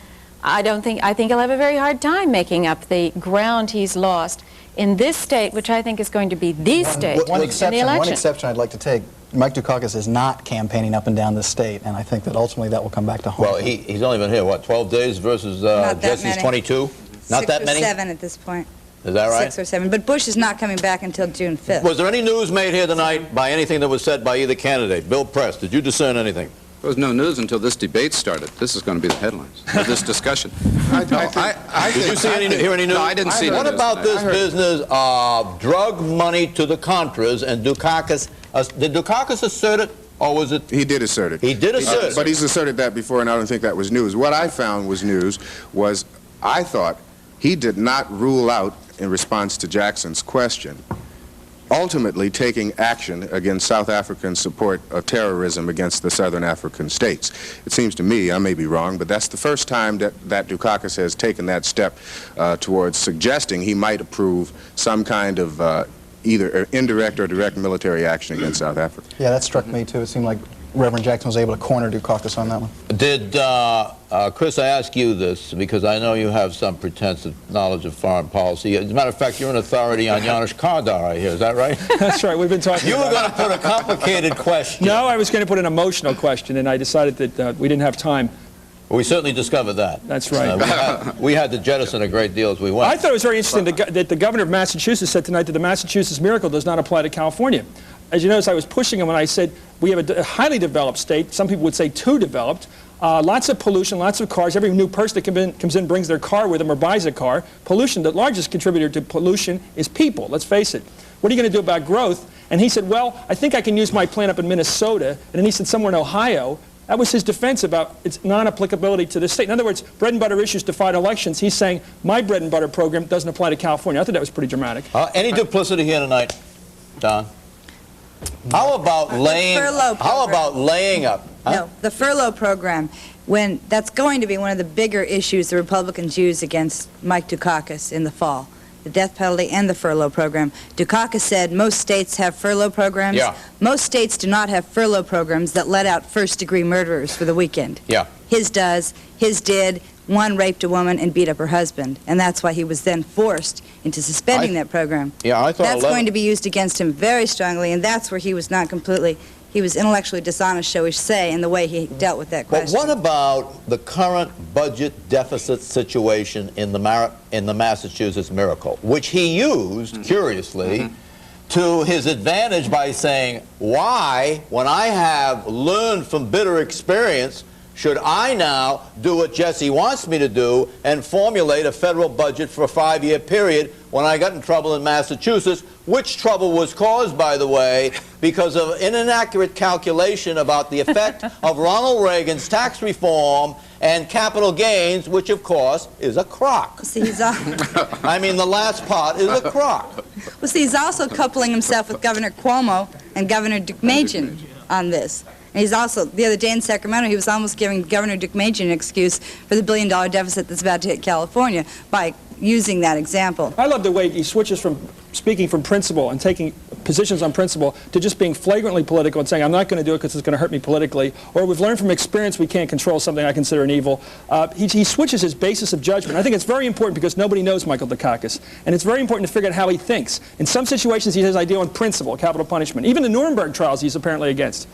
I think he'll have a very hard time making up the ground he's lost in this state, which I think is going to be the state in the election. One exception I'd like to take, Mike Dukakis is not campaigning up and down the state, and I think that ultimately that will come back to haunt Well, he's only been here, what, 12 days versus Jesse's 22? Not that many? 6 or 7 at this point. Is that right? 6 or 7. But Bush is not coming back until June 5th. Was there any news made here tonight by anything that was said by either candidate? Bill Press, did you discern anything? There was no news until this debate started. This is going to be the headlines of this discussion. Did you hear any news? No, I didn't see any What news about tonight. this business of drug money to the Contras and Dukakis? Did Dukakis assert it, or was it? He did assert it. He did assert it. But he's asserted that before, and I don't think that was news. What I found was news was I thought he did not rule out, in response to Jackson's question, ultimately taking action against South African support of terrorism against the southern African states. It seems to me, I may be wrong, but that's the first time that Dukakis has taken that step towards suggesting he might approve some kind of either indirect or direct military action against South Africa. Yeah, that struck me too. It seemed like Reverend Jackson was able to corner Dukakis on that one. Did, Chris, I ask you this because I know you have some pretensive knowledge of foreign policy. As a matter of fact, you're an authority on Janusz Kardar, I hear. Is that right? That's right. We've been talking You were about going to put a complicated question. No, I was going to put an emotional question, and I decided that we didn't have time. Well, we certainly discovered that. That's right. We had to jettison a great deal as we went. I thought it was very interesting that the governor of Massachusetts said tonight that the Massachusetts miracle does not apply to California. As you notice, I was pushing him when I said we have a highly developed state. Some people would say too developed. Lots of pollution, lots of cars. Every new person that comes in brings their car with them or buys a car. Pollution, the largest contributor to pollution is people. Let's face it. What are you going to do about growth? And he said, well, I think I can use my plant up in Minnesota. And then he said somewhere in Ohio. That was his defense about its non-applicability to the state. In other words, bread and butter issues define elections. He's saying my bread and butter program doesn't apply to California. I thought that was pretty dramatic. Any duplicity here tonight, Don? How about laying up? Huh? No, the furlough program, when that's going to be one of the bigger issues the Republicans use against Mike Dukakis in the fall. The death penalty and the furlough program. Dukakis said most states have furlough programs. Yeah. Most states do not have furlough programs that let out first-degree murderers for the weekend. Yeah. His does. His did. One raped a woman and beat up her husband, and that's why he was then forced into suspending that program. Yeah, I thought that's going to be used against him very strongly, and that's where he was not completely. He was intellectually dishonest, shall we say, in the way he dealt with that question. But what about the current budget deficit situation in the Massachusetts miracle, which he used, curiously, to his advantage by saying, why, when I have learned from bitter experience Should I now do what Jesse wants me to do and formulate a federal budget for a 5-year period when I got in trouble in Massachusetts, which trouble was caused, by the way, because of an inaccurate calculation about the effect of Ronald Reagan's tax reform and capital gains, which, of course, is a crock. See, he's I mean, the last part is a crock. Well, see, he's also coupling himself with Governor Cuomo and Governor Deukmejian on this. And he's also, the other day in Sacramento, he was almost giving Governor Deukmejian an excuse for the billion-dollar deficit that's about to hit California by using that example. I love the way he switches from speaking from principle and taking positions on principle to just being flagrantly political and saying, I'm not going to do it because it's going to hurt me politically, or we've learned from experience we can't control something I consider an evil. He switches his basis of judgment. I think it's very important because nobody knows Michael Dukakis, and it's very important to figure out how he thinks. In some situations, he has an idea on principle, capital punishment. Even the Nuremberg trials he's apparently against.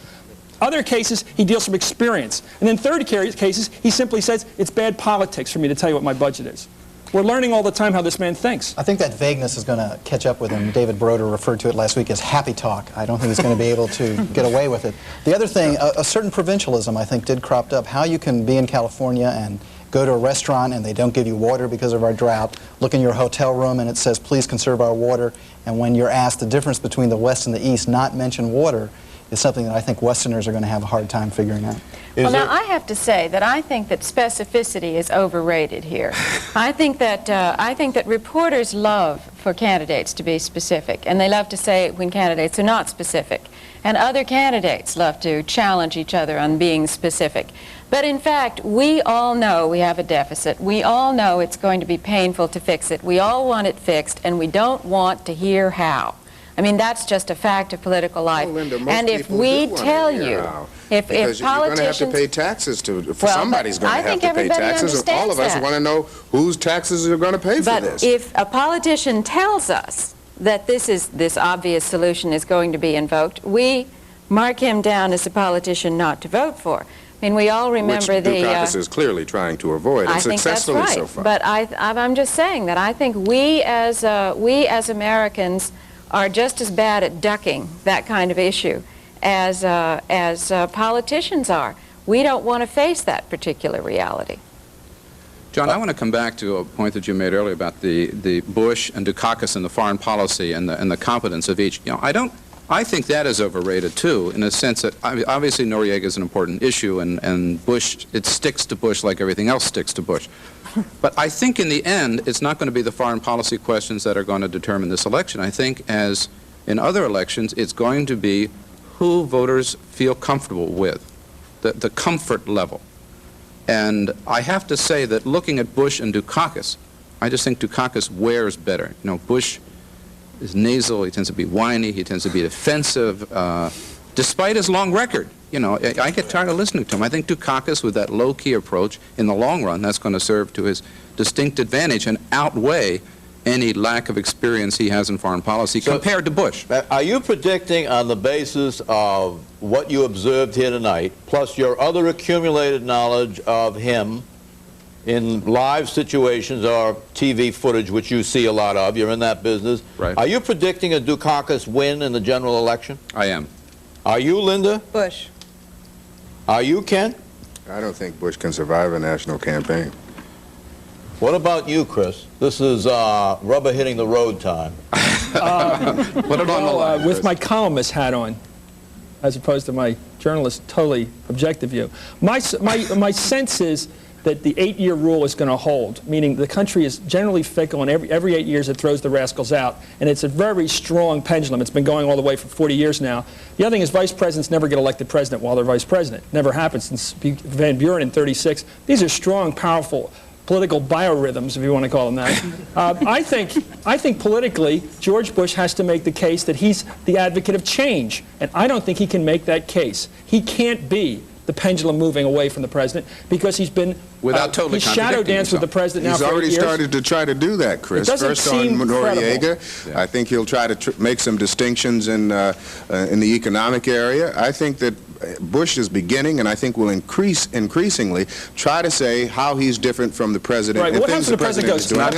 Other cases, he deals from experience. And in third cases, he simply says, it's bad politics for me to tell you what my budget is. We're learning all the time how this man thinks. I think that vagueness is going to catch up with him. David Broder referred to it last week as happy talk. I don't think he's going to be able to get away with it. The other thing, a certain provincialism, I think, did crop up. How you can be in California and go to a restaurant and they don't give you water because of our drought, look in your hotel room and it says, please conserve our water, and when you're asked the difference between the West and the East, not mention water, is something that I think Westerners are going to have a hard time figuring out. Well, now, I have to say that I think that specificity is overrated here. I think that reporters love for candidates to be specific, and they love to say when candidates are not specific. And other candidates love to challenge each other on being specific. But in fact, we all know we have a deficit. We all know it's going to be painful to fix it. We all want it fixed, and we don't want to hear how. I mean, that's just a fact of political life. Well, Linda, and if we tell you, if politicians, you're going to have to pay taxes somebody's going to have to pay taxes, and all of us want to know whose taxes are going to pay for this. But if a politician tells us that this obvious solution is going to be invoked, we mark him down as a politician not to vote for. I mean, we all remember which Dukakis is clearly trying to avoid, and successfully so far. But I'm just saying that I think we as Americans are just as bad at ducking that kind of issue as politicians are. We don't want to face that particular reality. John, I want to come back to a point that you made earlier about the Bush and Dukakis and the foreign policy and the competence of each. You know, I think that is overrated too, in a sense that obviously Noriega is an important issue, and Bush, it sticks to Bush like everything else sticks to Bush. But I think in the end, it's not going to be the foreign policy questions that are going to determine this election. I think, as in other elections, it's going to be who voters feel comfortable with, the comfort level. And I have to say that looking at Bush and Dukakis, I just think Dukakis wears better. You know, Bush is nasal, he tends to be whiny, he tends to be defensive, despite his long record. You know, I get tired of listening to him. I think Dukakis, with that low-key approach, in the long run, that's going to serve to his distinct advantage and outweigh any lack of experience he has in foreign policy compared to Bush. Are you predicting, on the basis of what you observed here tonight, plus your other accumulated knowledge of him in live situations or TV footage, which you see a lot of, you're in that business, right. Are you predicting a Dukakis win in the general election? I am. Are you, Linda? Bush. Are you, Ken? I don't think Bush can survive a national campaign. What about you, Chris? This is rubber hitting the road time. Put it on the line, with my columnist hat on, as opposed to my journalist, totally objective view. My sense is that the 8-year rule is going to hold, meaning the country is generally fickle, and every 8 years it throws the rascals out, and it's a very strong pendulum. It's been going all the way for 40 years now. The other thing is vice presidents never get elected president while they're vice president. Never happened since Van Buren in '36. These are strong, powerful political biorhythms, if you want to call them that. I think politically, George Bush has to make the case that he's the advocate of change, and I don't think he can make that case. He can't be the pendulum moving away from the president because he's been without totally he's shadow danced with the president now for 8 years. He's already started to try to do that, Chris. First on Noriega. Yeah. I think he'll try to make some distinctions in the economic area. I think that Bush is beginning, and I think will increasingly try to say how he's different from the president. Right. And What happens when the president goes, up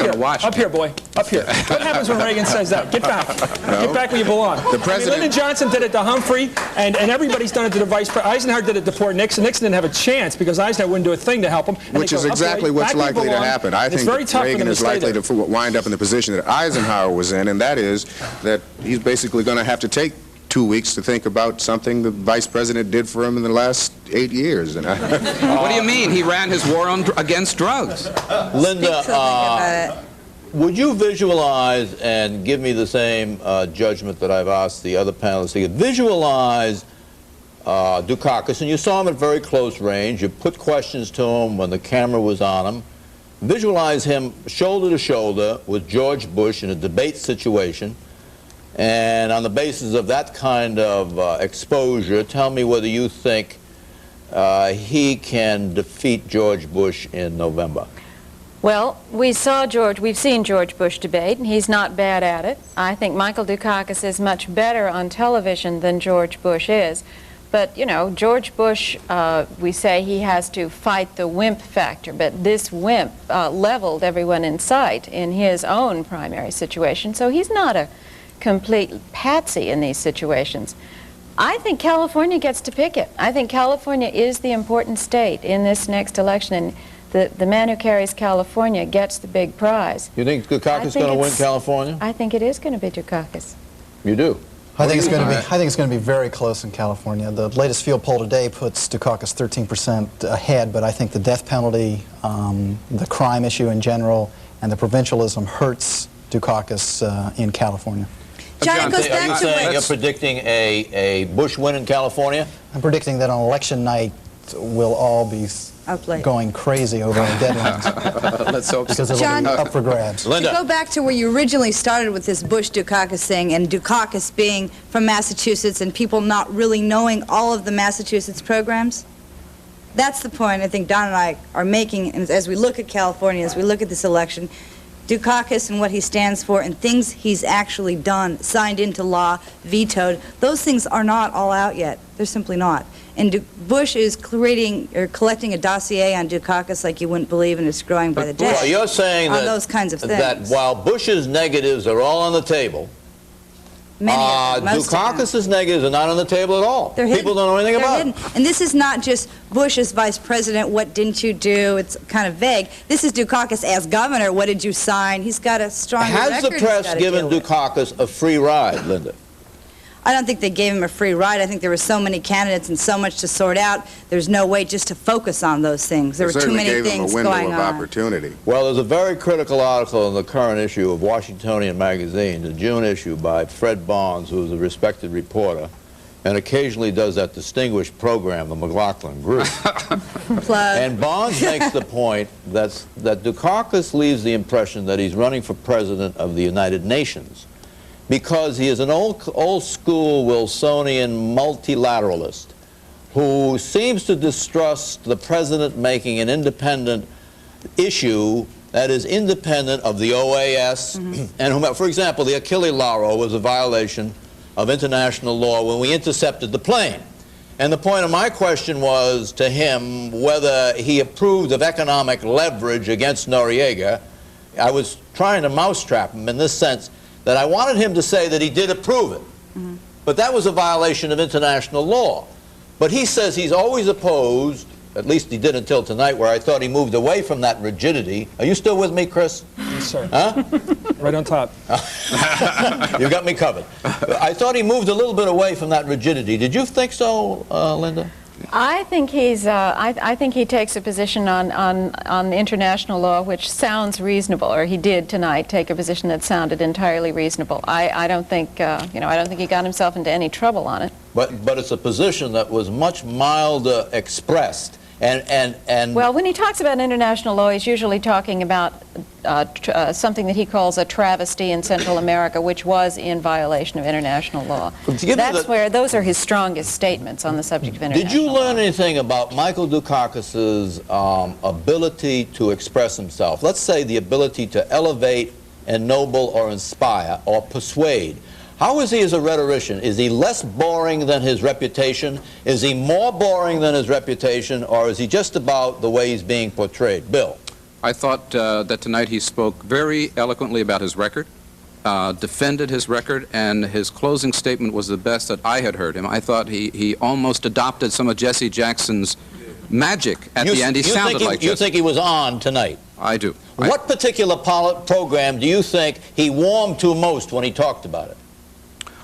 here, boy, up here. What happens when Reagan says that? Get back. Get back where you belong. The president, Lyndon Johnson did it to Humphrey, and everybody's done it to the vice president. Eisenhower did it to poor Nixon. Nixon didn't have a chance because Eisenhower wouldn't do a thing to help him. Which is exactly what's likely to happen. I think Reagan is likely to wind up in the position that Eisenhower was in, and that is that he's basically going to have to take 2 weeks to think about something the vice president did for him in the last 8 years. And what do you mean? He ran his war against drugs. Linda, would you visualize and give me the same judgment that I've asked the other panelists to give? Visualize Dukakis, and you saw him at very close range. You put questions to him when the camera was on him. Visualize him shoulder to shoulder with George Bush in a debate situation. And on the basis of that kind of exposure, tell me whether you think he can defeat George Bush in November. Well, we've seen George Bush debate, and he's not bad at it. I think Michael Dukakis is much better on television than George Bush is. But, you know, George Bush, we say he has to fight the wimp factor, but this wimp leveled everyone in sight in his own primary situation, so he's not a complete patsy in these situations. I think California gets to pick it. I think California is the important state in this next election, and the man who carries California gets the big prize. You think Dukakis is going to win California? I think it is going to be Dukakis. You do? I think it's going to be very close in California. The latest field poll today puts Dukakis 13% ahead, but I think the death penalty, the crime issue in general, and the provincialism hurts Dukakis in California. John, it goes Are back you to saying you're predicting a Bush win in California? I'm predicting that on election night we'll all be going crazy over our deadlines. Let's hope so. Because it'll be up for grabs. To go back to where you originally started with this Bush-Dukakis thing, and Dukakis being from Massachusetts and people not really knowing all of the Massachusetts programs, that's the point I think Don and I are making as we look at California, as we look at this election. Dukakis and what he stands for and things he's actually done, signed into law, vetoed, those things are not all out yet. They're simply not. And Bush is collecting a dossier on Dukakis like you wouldn't believe, and it's growing by the day. Well, you're saying on those kinds of things. that while Bush's negatives are all on the table, Dukakis' negatives are not on the table at all. People don't know anything about it. And this is not just Bush as vice president, what didn't you do? It's kind of vague. This is Dukakis as governor, what did you sign? He's got a strong record. Has the press given Dukakis a free ride, Linda? I don't think they gave him a free ride. I think there were so many candidates and so much to sort out. There's no way just to focus on those things. There were too many things going on. Gave him a window of opportunity. Well, there's a very critical article in the current issue of Washingtonian magazine, the June issue, by Fred Barnes, who's a respected reporter, and occasionally does that distinguished program, the McLaughlin Group. And Barnes makes the point that Dukakis leaves the impression that he's running for president of the United Nations, because he is an old school Wilsonian multilateralist who seems to distrust the president making an independent issue that is independent of the OAS and whomever. For example, the Achille Lauro was a violation of international law when we intercepted the plane. And the point of my question was to him whether he approved of economic leverage against Noriega. I was trying to mousetrap him in this sense that I wanted him to say that he did approve it. But that was a violation of international law. But he says he's always opposed, at least he did until tonight, where I thought he moved away from that rigidity. Are you still with me, Chris? Yes, sir. Huh? Right on top. You got me covered. I thought he moved a little bit away from that rigidity. Did you think so, Linda? I think he's. I think he takes a position on international law which sounds reasonable, or he did tonight take a position that sounded entirely reasonable. I don't think I don't think he got himself into any trouble on it. But it's a position that was much milder expressed. And well, when he talks about international law, he's usually talking about something that he calls a travesty in Central America, which was in violation of international law. That's where those are his strongest statements on the subject of international law. Did you learn anything about Michael Dukakis's ability to express himself? Let's say the ability to elevate, ennoble, or inspire, or persuade. How is he as a rhetorician? Is he less boring than his reputation? Is he more boring than his reputation? Or is he just about the way he's being portrayed? Bill? I thought that tonight he spoke very eloquently about his record, defended his record, and his closing statement was the best that I had heard him. I thought he almost adopted some of Jesse Jackson's magic at the end. He sounded like Jesse. You think he was on tonight? I do. What particular program do you think he warmed to most when he talked about it?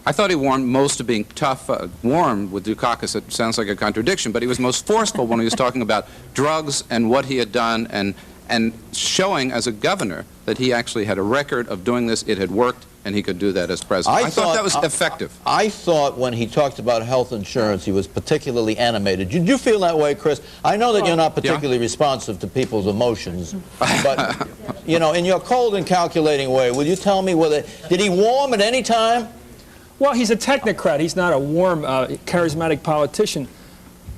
I thought he warmed most to being tough. Warm with Dukakis, it sounds like a contradiction, but he was most forceful when he was talking about drugs and what he had done, and showing as a governor that he actually had a record of doing this, it had worked, and he could do that as president. I thought that was effective. I thought when he talked about health insurance, he was particularly animated. Did you feel that way, Chris? I know that you're not particularly responsive to people's emotions, but, you know, in your cold and calculating way, will you tell me whether, did he warm at any time? Well, he's a technocrat. He's not a warm, charismatic politician.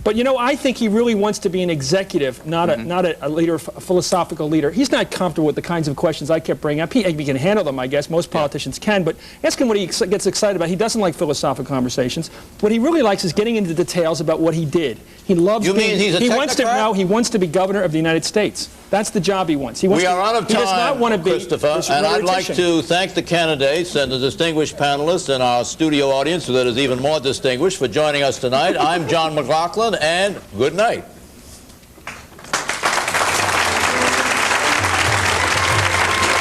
But, you know, I think he really wants to be an executive, not a leader, a philosophical leader. He's not comfortable with the kinds of questions I kept bringing up. He can handle them, I guess. Most politicians can. But ask him what he gets excited about. He doesn't like philosophical conversations. What he really likes is getting into the details about what he did. He loves You mean he's a technocrat? he wants to be governor of the United States. That's the job he wants. We are out of time, he does not want to be Christopher, and I'd like to thank the candidates and the distinguished panelists and our studio audience that is even more distinguished for joining us tonight. I'm John McLaughlin, and good night.